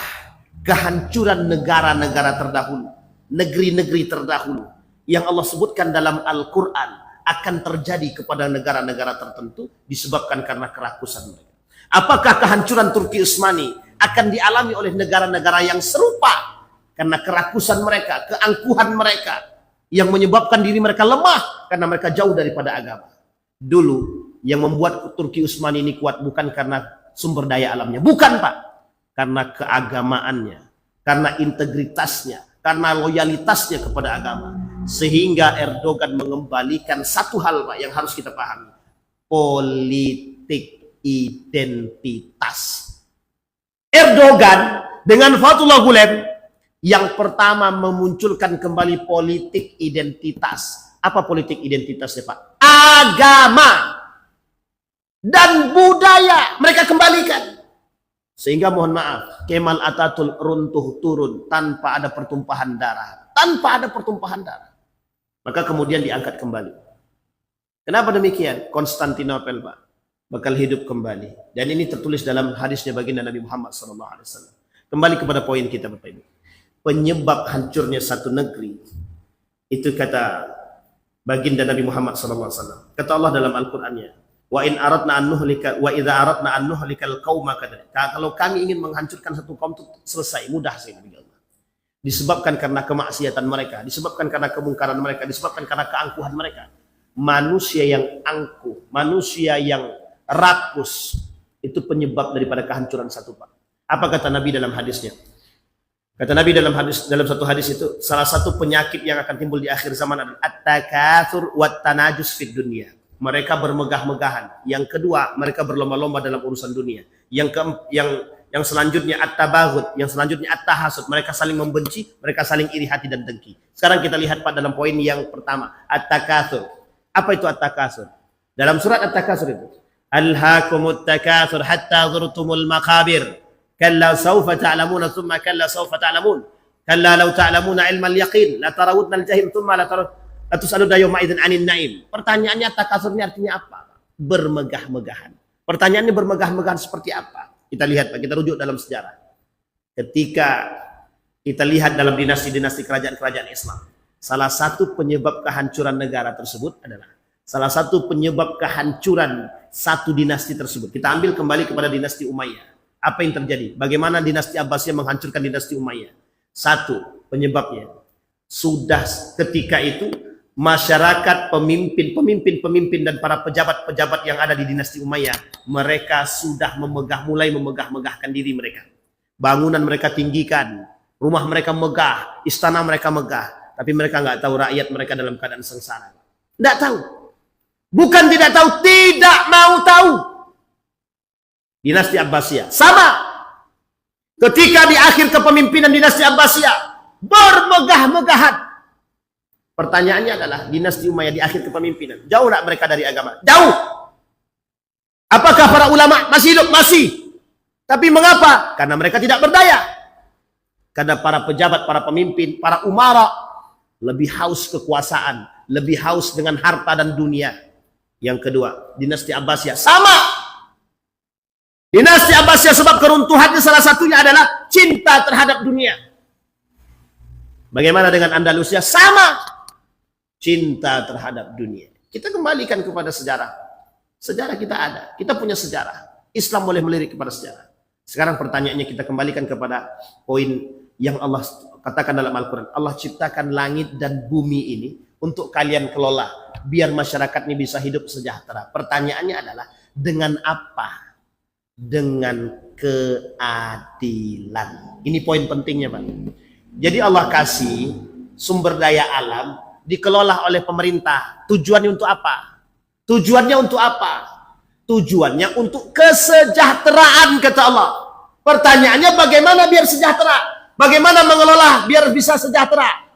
kehancuran negara-negara terdahulu, negeri-negeri terdahulu yang Allah sebutkan dalam Al-Quran akan terjadi kepada negara-negara tertentu disebabkan karena kerakusan mereka? Apakah kehancuran Turki Utsmani akan dialami oleh negara-negara yang serupa karena kerakusan mereka, keangkuhan mereka yang menyebabkan diri mereka lemah karena mereka jauh daripada agama? Dulu yang membuat Turki Utsmani ini kuat bukan karena sumber daya alamnya, bukan Pak, karena keagamaannya, karena integritasnya, karena loyalitasnya kepada agama. Sehingga Erdogan mengembalikan satu hal Pak yang harus kita pahami, politik identitas. Erdogan dengan Fethullah Gulen yang pertama memunculkan kembali politik identitas. Apa politik identitasnya Pak? Agama dan budaya mereka kembalikan. Sehingga mohon maaf, Kemal Atatürk runtuh turun tanpa ada pertumpahan darah. Tanpa ada pertumpahan darah. Maka kemudian diangkat kembali. Kenapa demikian? Konstantinopel Pak bakal hidup kembali. Dan ini tertulis dalam hadisnya baginda Nabi Muhammad SAW. Kembali kepada poin kita Bapak Ibu. Penyebab hancurnya satu negeri, itu kata baginda Nabi Muhammad SAW. Kata Allah dalam Al-Qur'annya, wa in aradna an nuhlika wa idza aradna an nuhlikal qauma kadzalik. Kalau kami ingin menghancurkan satu kaum itu selesai, mudah saja bagi Allah. Disebabkan karena kemaksiatan mereka, disebabkan karena kemungkaran mereka, disebabkan karena keangkuhan mereka. Manusia yang angkuh, manusia yang rakus, itu penyebab daripada kehancuran satu Pak. Apa kata Nabi dalam hadisnya? Kata Nabi dalam satu hadis itu, salah satu penyakit yang akan timbul di akhir zaman adalah at-takatsur wat tanajus fid dunya. Mereka bermegah-megahan. Yang kedua, mereka berlomba-lomba dalam urusan dunia. Yang selanjutnya at-tabaghut, yang selanjutnya at-tahasud. Mereka saling membenci, mereka saling iri hati dan dengki. Sekarang kita lihat Pak dalam poin yang pertama, at-takatsur. Apa itu at-takatsur? Dalam surat at-takatsur itu, alhaakumut takatsur hatta zurtumul maqabir. Kalla sawfa ta'lamuna thumma kalla sawfa ta'lamun. Kalla law ta'lamuna ilmal yaqin la tarawunna al-jahim thumma la tus'aluna yawma idzin 'anil na'im. Pertanyaannya takasur ini artinya apa? Bermegah-megahan. Pertanyaannya bermegah-megahan seperti apa? Kita lihat Pak, kita rujuk dalam sejarah. Ketika kita lihat dalam dinasti-dinasti kerajaan-kerajaan Islam, salah satu penyebab kehancuran negara tersebut adalah salah satu penyebab kehancuran satu dinasti tersebut. Kita ambil kembali kepada dinasti Umayyah. Apa yang terjadi? Bagaimana dinasti Abbasiyah menghancurkan dinasti Umayyah? Satu penyebabnya, sudah ketika itu masyarakat, pemimpin dan para pejabat-pejabat yang ada di dinasti Umayyah, mereka sudah mulai memegah-megahkan diri mereka. Bangunan mereka tinggikan, rumah mereka megah, istana mereka megah, tapi mereka nggak tahu rakyat mereka dalam keadaan sengsara. Nggak tahu. Bukan tidak tahu, tidak mau tahu. Dinasti Abbasiyah sama. Ketika di akhir kepemimpinan dinasti Abbasiyah bermegah-megahan. Pertanyaannya adalah dinasti Umayyah di akhir kepemimpinan, jauh tak mereka dari agama? Jauh. Apakah para ulama masih hidup? Masih. Tapi mengapa? Karena mereka tidak berdaya. Karena para pejabat, para pemimpin, para umara lebih haus kekuasaan, lebih haus dengan harta dan dunia. Yang kedua, dinasti Abbasiyah sama. Dinasti Abbasiyah sebab keruntuhannya salah satunya adalah cinta terhadap dunia. Bagaimana dengan Andalusia? Sama. Cinta terhadap dunia. Kita kembalikan kepada sejarah. Sejarah kita ada. Kita punya sejarah. Islam boleh melirik kepada sejarah. Sekarang pertanyaannya kita kembalikan kepada poin yang Allah katakan dalam Al-Quran. Allah ciptakan langit dan bumi ini untuk kalian kelola. Biar masyarakat ini bisa hidup sejahtera. Pertanyaannya adalah dengan apa? Dengan keadilan. Ini poin pentingnya, Pak. Jadi Allah kasih sumber daya alam dikelola oleh pemerintah. Tujuannya untuk apa? Tujuannya untuk apa? Tujuannya untuk kesejahteraan, kata Allah. Pertanyaannya bagaimana biar sejahtera? Bagaimana mengelola biar bisa sejahtera?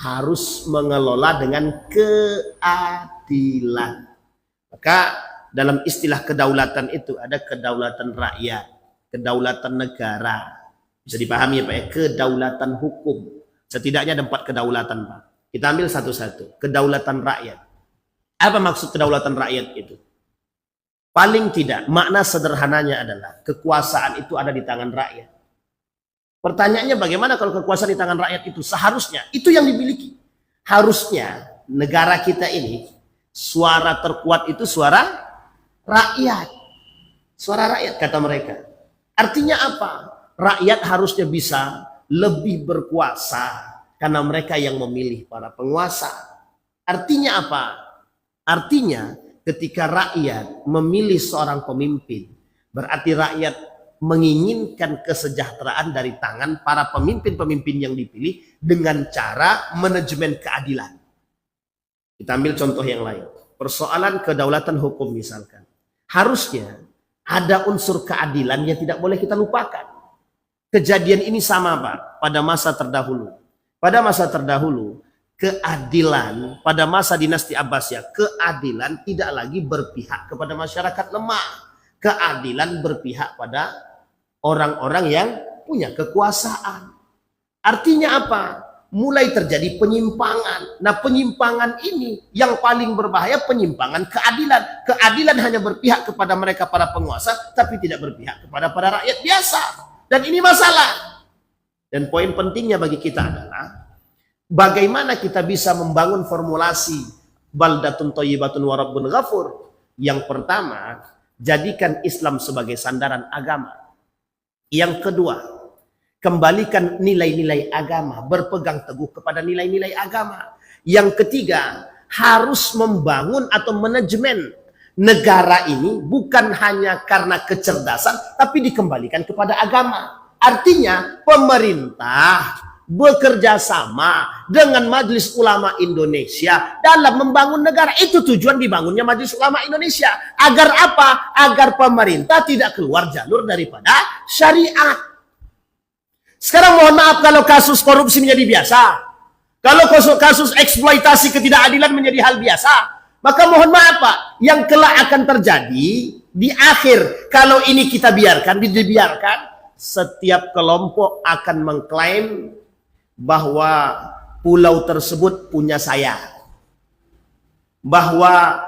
Harus mengelola dengan keadilan. Maka dalam istilah kedaulatan itu ada kedaulatan rakyat, kedaulatan negara. Bisa dipahami ya Pak ya? Kedaulatan hukum. Setidaknya ada 4 kedaulatan Pak. Kita ambil satu-satu. Kedaulatan rakyat. Apa maksud kedaulatan rakyat itu? Paling tidak, makna sederhananya adalah kekuasaan itu ada di tangan rakyat. Pertanyaannya bagaimana kalau kekuasaan di tangan rakyat itu? Seharusnya, itu yang dimiliki. Harusnya negara kita ini, suara terkuat itu suara rakyat. Suara rakyat kata mereka. Artinya apa? Rakyat harusnya bisa lebih berkuasa karena mereka yang memilih para penguasa. Artinya apa? Artinya ketika rakyat memilih seorang pemimpin, berarti rakyat menginginkan kesejahteraan dari tangan para pemimpin-pemimpin yang dipilih dengan cara manajemen keadilan. Kita ambil contoh yang lain. Persoalan kedaulatan hukum misalkan. Harusnya ada unsur keadilan yang tidak boleh kita lupakan. Kejadian ini sama Pak pada masa terdahulu. Pada masa terdahulu, keadilan pada masa dinasti Abbasiyah, keadilan tidak lagi berpihak kepada masyarakat lemah. Keadilan berpihak pada orang-orang yang punya kekuasaan. Artinya apa? Mulai terjadi penyimpangan. Nah, penyimpangan ini yang paling berbahaya, penyimpangan keadilan. Keadilan hanya berpihak kepada mereka para penguasa, tapi tidak berpihak kepada para rakyat biasa. Dan ini masalah. Dan poin pentingnya bagi kita adalah bagaimana kita bisa membangun formulasi baldatun thayyibatun wa rabbun ghafur. Yang pertama, jadikan Islam sebagai sandaran agama. Yang kedua, kembalikan nilai-nilai agama, berpegang teguh kepada nilai-nilai agama. Yang ketiga, harus membangun atau manajemen negara ini bukan hanya karena kecerdasan, tapi dikembalikan kepada agama. Artinya, pemerintah bekerja sama dengan Majelis Ulama Indonesia dalam membangun negara. Itu tujuan dibangunnya Majelis Ulama Indonesia. Agar apa? Agar pemerintah tidak keluar jalur daripada syariat. Sekarang mohon maaf kalau kasus korupsi menjadi biasa. Kalau kasus eksploitasi ketidakadilan menjadi hal biasa. Maka mohon maaf Pak, yang kelak akan terjadi di akhir, kalau ini kita biarkan, dibiarkan, setiap kelompok akan mengklaim bahwa pulau tersebut punya saya, bahwa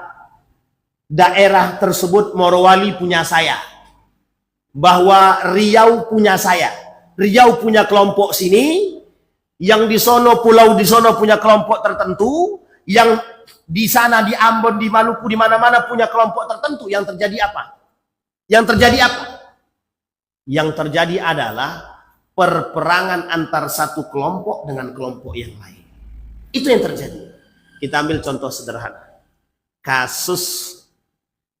daerah tersebut Morowali punya saya, bahwa Riau punya saya. Riau punya kelompok sini, yang di sono pulau di sono punya kelompok tertentu, yang di sana di Ambon, di Maluku, di mana-mana punya kelompok tertentu. Yang terjadi apa? Yang terjadi apa? Yang terjadi adalah perperangan antar satu kelompok dengan kelompok yang lain. Itu yang terjadi. Kita ambil contoh sederhana. Kasus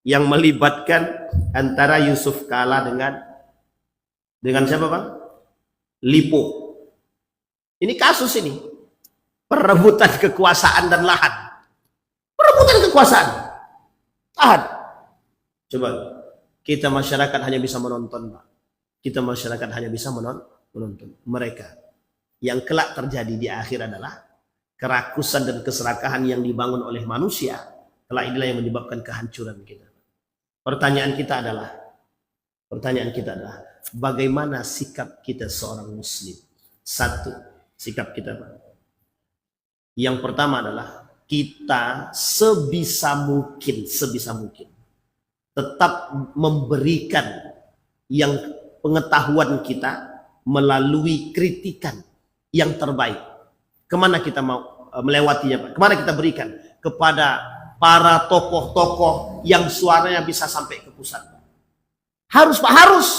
yang melibatkan antara Yusuf Kala dengan siapa Bang? Lipo. Ini kasus ini. Perebutan kekuasaan dan lahan. Perebutan kekuasaan. Lahan. Coba kita masyarakat hanya bisa menonton Pak. kita masyarakat hanya bisa menonton. Mereka yang kelak terjadi di akhir adalah kerakusan dan keserakahan yang dibangun oleh manusia. Kelak inilah yang menyebabkan kehancuran kita. Pertanyaan kita adalah bagaimana sikap kita seorang muslim? Satu, sikap kita Pak. Yang pertama adalah kita sebisa mungkin tetap memberikan yang pengetahuan kita melalui kritikan yang terbaik. Kemana kita mau melewatinya Pak? Kemana kita berikan? Kepada para tokoh-tokoh yang suaranya bisa sampai ke pusat. Harus Pak, harus.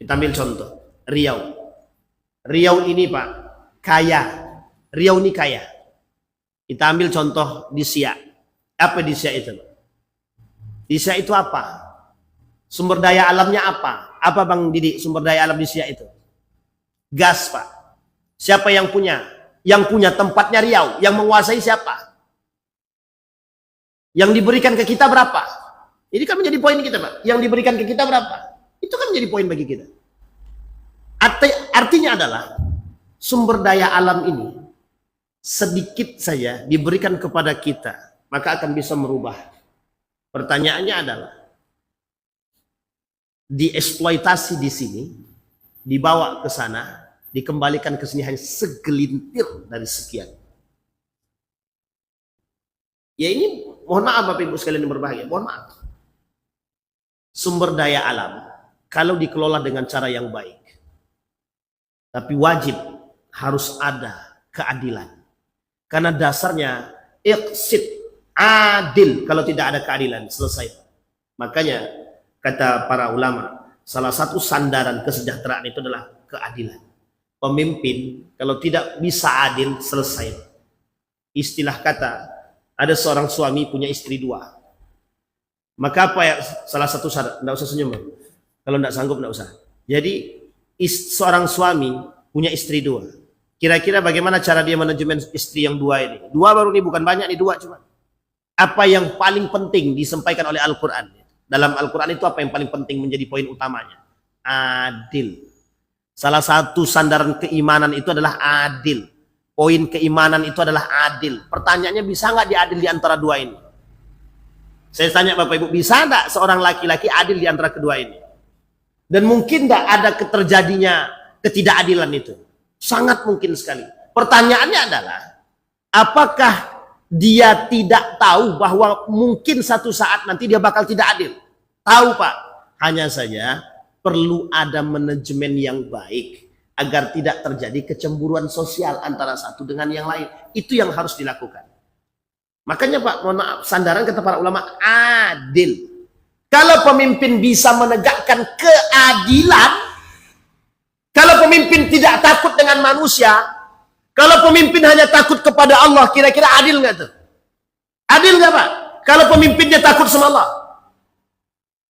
Kita ambil contoh Riau. Riau ini Pak kaya. Riau ini kaya. Kita ambil contoh di Siak. Apa di Siak itu? Di Siak itu apa? Sumber daya alamnya apa? Apa Bang Didi sumber daya alam di Siak itu? Gas Pak. Siapa yang punya? Yang punya tempatnya Riau. Yang menguasai siapa? Yang diberikan ke kita berapa? Ini kan menjadi poin kita Pak. Yang diberikan ke kita berapa? Itu kan menjadi poin bagi kita. Artinya adalah sumber daya alam ini sedikit saja diberikan kepada kita, maka akan bisa merubah. Pertanyaannya adalah dieksploitasi di sini, dibawa ke sana, dikembalikan ke sini hanya segelintir dari sekian. Ya ini mohon maaf Bapak Ibu sekalian yang berbahagia, mohon maaf. Sumber daya alam kalau dikelola dengan cara yang baik, tapi wajib harus ada keadilan. Karena dasarnya iqsid, adil. Kalau tidak ada keadilan, selesai. Makanya kata para ulama, salah satu sandaran kesejahteraan itu adalah keadilan. Pemimpin kalau tidak bisa adil, selesai. Istilah kata, ada seorang suami punya istri 2. Maka apa ya salah satu syarat? Tidak usah senyum. Kalau tidak sanggup tidak usah. Jadi seorang suami punya istri 2. Kira-kira bagaimana cara dia manajemen istri yang 2 ini? 2 baru ini, bukan banyak nih, 2 cuma. Apa yang paling penting disampaikan oleh Al-Quran? Dalam Al-Quran itu apa yang paling penting menjadi poin utamanya? Adil. Salah satu sandaran keimanan itu adalah adil. Poin keimanan itu adalah adil. Pertanyaannya, bisa nggak diadil di antara 2 ini? Saya tanya Bapak Ibu, bisa nggak seorang laki-laki adil di antara kedua ini? Dan mungkin nggak ada terjadinya ketidakadilan itu? Sangat mungkin sekali. Pertanyaannya adalah, apakah dia tidak tahu bahwa mungkin satu saat nanti dia bakal tidak adil? Tahu Pak. Hanya saja perlu ada manajemen yang baik agar tidak terjadi kecemburuan sosial antara satu dengan yang lain. Itu yang harus dilakukan. Makanya Pak, mohon maaf, sandaran kata para ulama, adil. Kalau pemimpin bisa menegakkan keadilan, kalau pemimpin tidak takut dengan manusia, kalau pemimpin hanya takut kepada Allah, kira-kira adil nggak tuh? Adil nggak Pak? Kalau pemimpinnya takut sama Allah.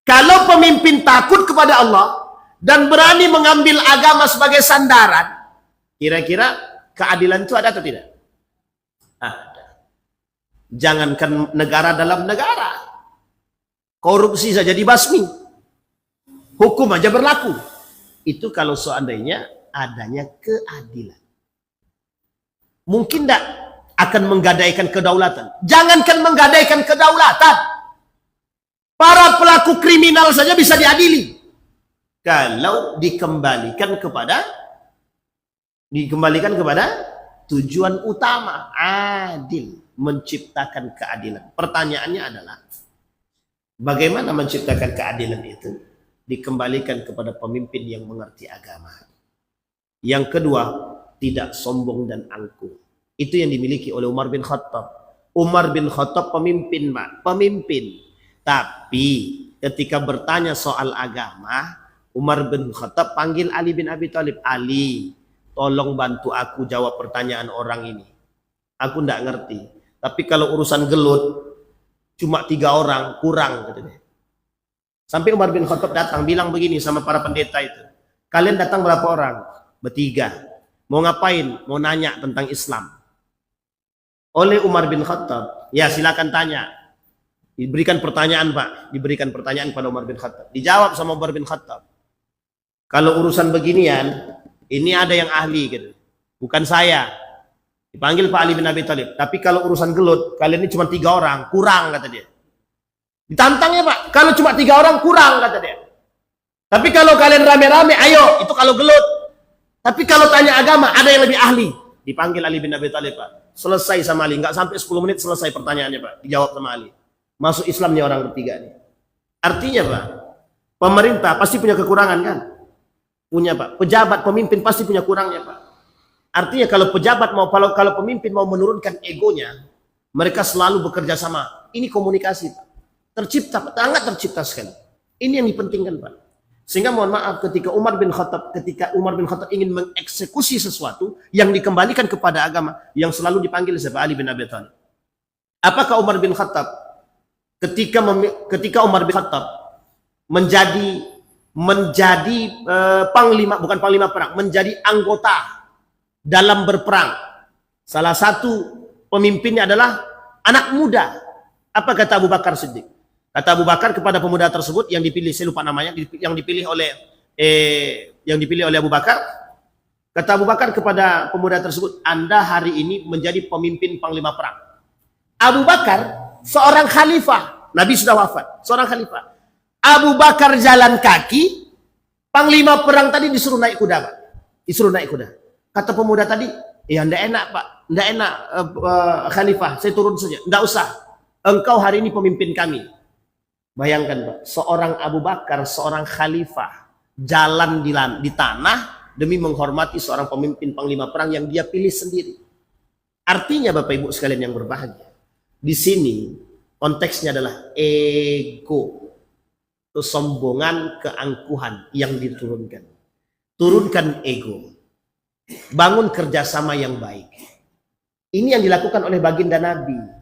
Kalau pemimpin takut kepada Allah dan berani mengambil agama sebagai sandaran, kira-kira keadilan itu ada atau tidak? Ada. Jangankan negara dalam negara, korupsi saja dibasmi, hukum aja berlaku. Itu kalau seandainya adanya keadilan. Mungkin tidak akan menggadaikan kedaulatan. Jangankan menggadaikan kedaulatan, para pelaku kriminal saja bisa diadili kalau dikembalikan kepada tujuan utama, adil, menciptakan keadilan. Pertanyaannya adalah, bagaimana menciptakan keadilan itu? Dikembalikan kepada pemimpin yang mengerti agama. Yang kedua, tidak sombong dan angkuh. Itu yang dimiliki oleh Umar bin Khattab. Umar bin Khattab pemimpin, Pak. Pemimpin. Tapi ketika bertanya soal agama, Umar bin Khattab panggil Ali bin Abi Thalib. Ali, tolong bantu aku jawab pertanyaan orang ini. Aku tidak ngerti. Tapi kalau urusan gelut, cuma 3 orang, kurang. Katanya. Sampai Umar bin Khattab datang, bilang begini sama para pendeta itu. Kalian datang berapa orang? Bertiga. Mau ngapain? Mau nanya tentang Islam. Oleh Umar bin Khattab, ya silakan tanya. Diberikan pertanyaan Pak. Diberikan pertanyaan pada Umar bin Khattab. Dijawab sama Umar bin Khattab. Kalau urusan beginian, ini ada yang ahli gitu. Bukan saya. Dipanggil Pak Ali bin Abi Thalib. Tapi kalau urusan gelut, kalian ini cuma 3 orang, kurang kata dia. Ditantangnya Pak, kalau cuma 3 orang kurang kata dia. Tapi kalau kalian rame-rame, ayo, itu kalau gelut. Tapi kalau tanya agama, ada yang lebih ahli. Dipanggil Ali bin Abi Thalib Pak. Selesai sama Ali, nggak sampai 10 menit selesai pertanyaannya Pak. Dijawab sama Ali. Masuk Islamnya orang bertiga ini. Artinya Pak, pemerintah pasti punya kekurangan kan? Punya Pak. Pejabat, pemimpin pasti punya kurangnya Pak. Artinya kalau pejabat kalau pemimpin mau menurunkan egonya, mereka selalu bekerja sama. Ini komunikasi Pak. Tercipta, sangat tercipta sekali. Ini yang dipentingkan Pak. Sehingga mohon maaf ketika Umar bin Khattab ingin mengeksekusi sesuatu yang dikembalikan kepada agama, yang selalu dipanggil siapa? Ali bin Abi Thalib. Apakah Umar bin Khattab ketika Umar bin Khattab menjadi panglima, bukan panglima perang, menjadi anggota dalam berperang, salah satu pemimpinnya adalah anak muda. Apa kata Abu Bakar Siddiq? Kata Abu Bakar kepada pemuda tersebut yang dipilih, saya lupa namanya, yang dipilih oleh Abu Bakar. Kata Abu Bakar kepada pemuda tersebut, Anda hari ini menjadi pemimpin panglima perang. Abu Bakar seorang khalifah, Nabi sudah wafat, seorang khalifah. Abu Bakar jalan kaki, panglima perang tadi disuruh naik kuda Pak. Disuruh naik kuda. Kata pemuda tadi, ya enggak enak Pak, enggak enak khalifah, saya turun saja. Enggak usah, engkau hari ini pemimpin kami. Bayangkan Pak, seorang Abu Bakar, seorang khalifah, jalan di tanah demi menghormati seorang pemimpin panglima perang yang dia pilih sendiri. Artinya Bapak Ibu sekalian yang berbahagia, di sini konteksnya adalah ego, kesombongan, keangkuhan yang diturunkan. Turunkan ego, bangun kerjasama yang baik. Ini yang dilakukan oleh baginda Nabi.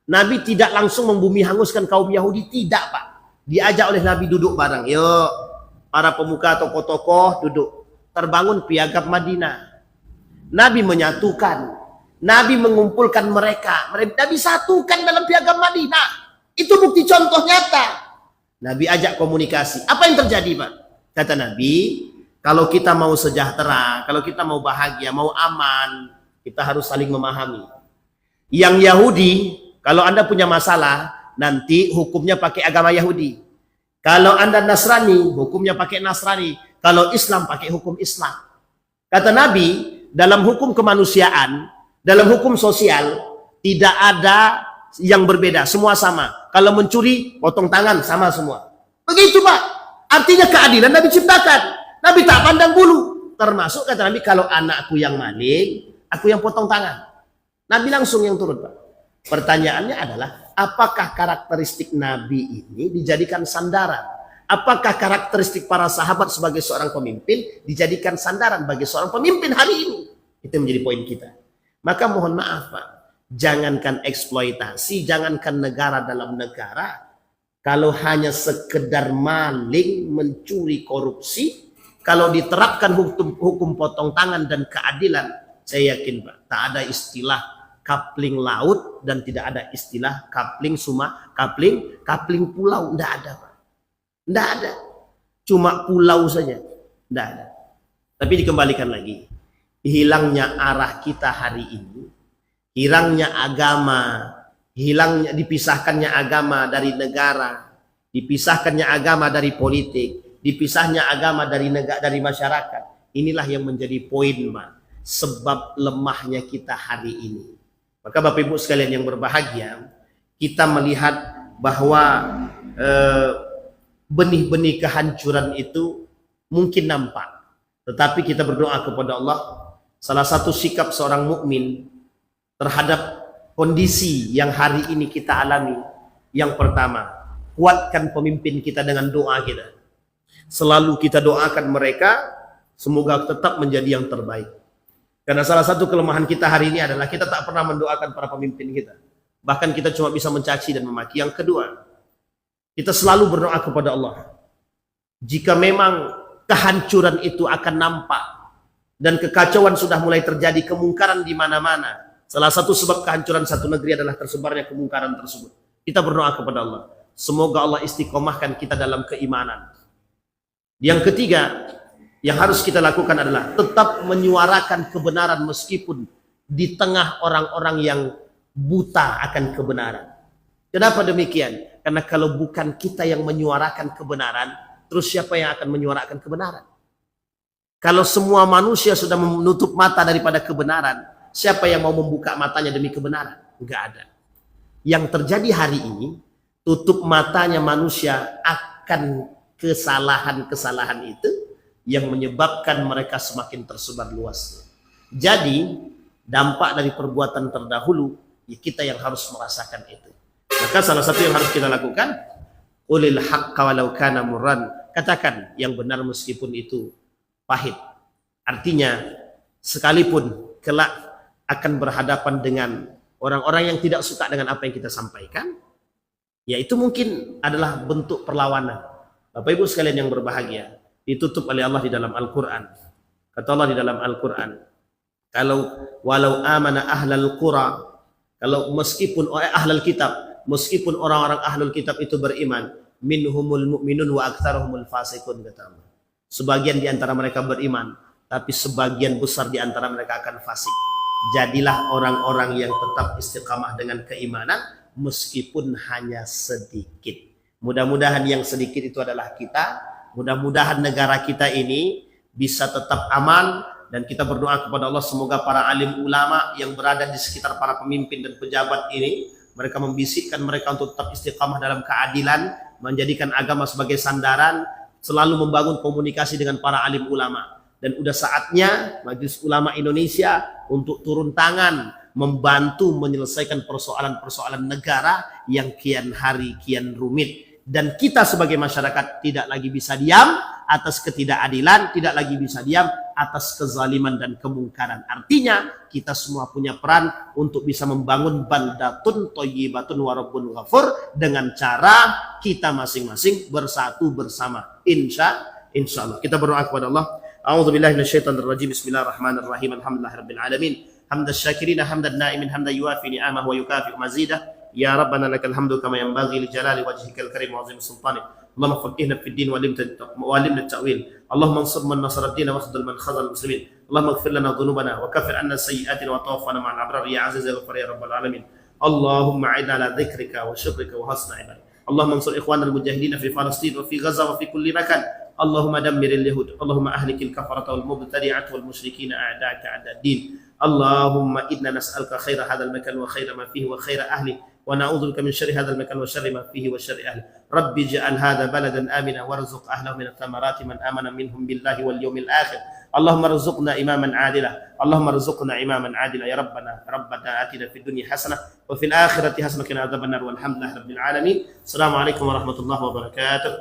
Nabi tidak langsung membumi hanguskan kaum Yahudi, tidak Pak. Diajak oleh Nabi duduk bareng. Yuk, para pemuka tokoh-tokoh duduk. Terbangun piagam Madinah. Nabi menyatukan. Nabi mengumpulkan mereka. Nabi satukan dalam piagam Madinah. Itu bukti contoh nyata. Nabi ajak komunikasi. Apa yang terjadi Pak? Kata Nabi, kalau kita mau sejahtera, kalau kita mau bahagia, mau aman, kita harus saling memahami. Yang Yahudi, kalau Anda punya masalah, nanti hukumnya pakai agama Yahudi. Kalau Anda Nasrani, hukumnya pakai Nasrani. Kalau Islam, pakai hukum Islam. Kata Nabi, dalam hukum kemanusiaan, dalam hukum sosial, tidak ada yang berbeda. Semua sama. Kalau mencuri, potong tangan, sama semua. Begitu Pak. Artinya keadilan Nabi ciptakan. Nabi tak pandang bulu. Termasuk kata Nabi, kalau anakku yang maling, aku yang potong tangan. Nabi langsung yang turun Pak. Pertanyaannya adalah, apakah karakteristik Nabi ini dijadikan sandaran? Apakah karakteristik para sahabat sebagai seorang pemimpin dijadikan sandaran bagi seorang pemimpin hari ini? Itu menjadi poin kita. Maka mohon maaf Pak, jangankan eksploitasi, jangankan negara dalam negara, kalau hanya sekedar maling, mencuri, korupsi, kalau diterapkan hukum potong tangan dan keadilan, saya yakin Pak, tak ada istilah kapling laut dan tidak ada istilah kapling pulau, enggak ada Pak. Enggak ada. Cuma pulau saja. Enggak ada. Tapi dikembalikan lagi. Hilangnya arah kita hari ini, hilangnya agama, dipisahkannya agama dari negara, dipisahkannya agama dari politik, dipisahnya agama dari masyarakat. Inilah yang menjadi poin Pak, sebab lemahnya kita hari ini. Maka Bapak Ibu sekalian yang berbahagia, kita melihat bahwa benih-benih kehancuran itu mungkin nampak. Tetapi kita berdoa kepada Allah, salah satu sikap seorang mukmin terhadap kondisi yang hari ini kita alami, yang pertama, kuatkan pemimpin kita dengan doa kita. Selalu kita doakan mereka, semoga tetap menjadi yang terbaik. Karena salah satu kelemahan kita hari ini adalah kita tak pernah mendoakan para pemimpin kita. Bahkan kita cuma bisa mencaci dan memaki. Yang kedua, kita selalu berdoa kepada Allah. Jika memang kehancuran itu akan nampak dan kekacauan sudah mulai terjadi, kemungkaran di mana-mana, salah satu sebab kehancuran satu negeri adalah tersebarnya kemungkaran tersebut. Kita berdoa kepada Allah. Semoga Allah istiqomahkan kita dalam keimanan. Yang ketiga, Yang harus kita lakukan adalah tetap menyuarakan kebenaran meskipun di tengah orang-orang yang buta akan kebenaran. Kenapa demikian? Karena kalau bukan kita yang menyuarakan kebenaran, terus siapa yang akan menyuarakan kebenaran? Kalau semua manusia sudah menutup mata daripada kebenaran, siapa yang mau membuka matanya demi kebenaran? Enggak ada. Yang terjadi hari ini, tutup matanya manusia akan kesalahan-kesalahan itu yang menyebabkan mereka semakin tersebar luas. Jadi, dampak dari perbuatan terdahulu, ya kita yang harus merasakan itu. Maka salah satu yang harus kita lakukan, qulil haqqa walau kana murran. Katakan yang benar meskipun itu pahit. Artinya, sekalipun kelak akan berhadapan dengan orang-orang yang tidak suka dengan apa yang kita sampaikan, ya itu mungkin adalah bentuk perlawanan. Bapak Ibu sekalian yang berbahagia, ditutup oleh Allah di dalam Al-Quran. Kata Allah di dalam Al-Quran, walau amana ahlal qura, kalau meskipun ahlul kitab, meskipun orang-orang ahlul kitab itu beriman, minhumul mu'minun wa aktsaruhumul fasiqun, kata Allah. Sebagian di antara mereka beriman, tapi sebagian besar di antara mereka akan fasik. Jadilah orang-orang yang tetap istiqamah dengan keimanan meskipun hanya sedikit. Mudah-mudahan yang sedikit itu adalah kita. Mudah-mudahan negara kita ini bisa tetap aman, dan kita berdoa kepada Allah semoga para alim ulama yang berada di sekitar para pemimpin dan pejabat ini, mereka membisikkan mereka untuk tetap istiqamah dalam keadilan, menjadikan agama sebagai sandaran, selalu membangun komunikasi dengan para alim ulama. Dan udah saatnya Majelis Ulama Indonesia untuk turun tangan membantu menyelesaikan persoalan-persoalan negara yang kian hari kian rumit. Dan kita sebagai masyarakat tidak lagi bisa diam atas ketidakadilan, tidak lagi bisa diam atas kezaliman dan kemungkaran. Artinya kita semua punya peran untuk bisa membangun baldatun thayyibatun wa rabbun ghafur dengan cara kita masing-masing bersatu bersama. Insyaallah. Kita berdoa kepada Allah. A'udzubillahi minasyaitonir rajim. Bismillahirrahmanirrahim. Alhamdulillahirabbil alamin. Hamdas syakirin hamdan na'imin hamdan yuwafi ni'amahu wa yukafi mazidah. Ya Rabbana lakal hamdu kama yanbaghi li jalali wajhikal karim wa 'azimi sultanik. Allahumma faqihna fid din wa 'allimna at-ta'wil. Allahumma ansur man nasara ad-din wa khudhul man khadhal muslimin. Allahumma ighfir lana dhunubana wa kaffir 'anna sayyi'atina wa tawaffana ma'al abrar ya 'aziz ya ghafur ya rabbal alamin. Allahumma 'inna ala dhikrika wa syukrika wa husni ibadah. Allahumma ansur ikhwanal mujahidin fi Palestin wa fi Gaza wa fi kulli makan. Allahumma dammiril yahud. Allahumma ahlikil kafarata wal mubtadi'at wal musyrikin a'da'aka a'da'ad din. Allahumma inna nas'aluka khaira hadzal makan wa khaira ma fihi wa khaira ahli. ونعوذ بك من شر هذا المكان وشر ما فيه وشر أهله. رب اجعل هذا بلدا آمنا وارزق أهله من الثمرات من آمن منهم بالله واليوم الآخر. اللهم ارزقنا إماما عادلا. اللهم ارزقنا إماما عادلا يا ربنا. آتنا في الدنيا حسنة وفي الآخرة حسنة وقنا عذاب النار والحمد لله رب العالمين. السلام عليكم ورحمة الله وبركاته.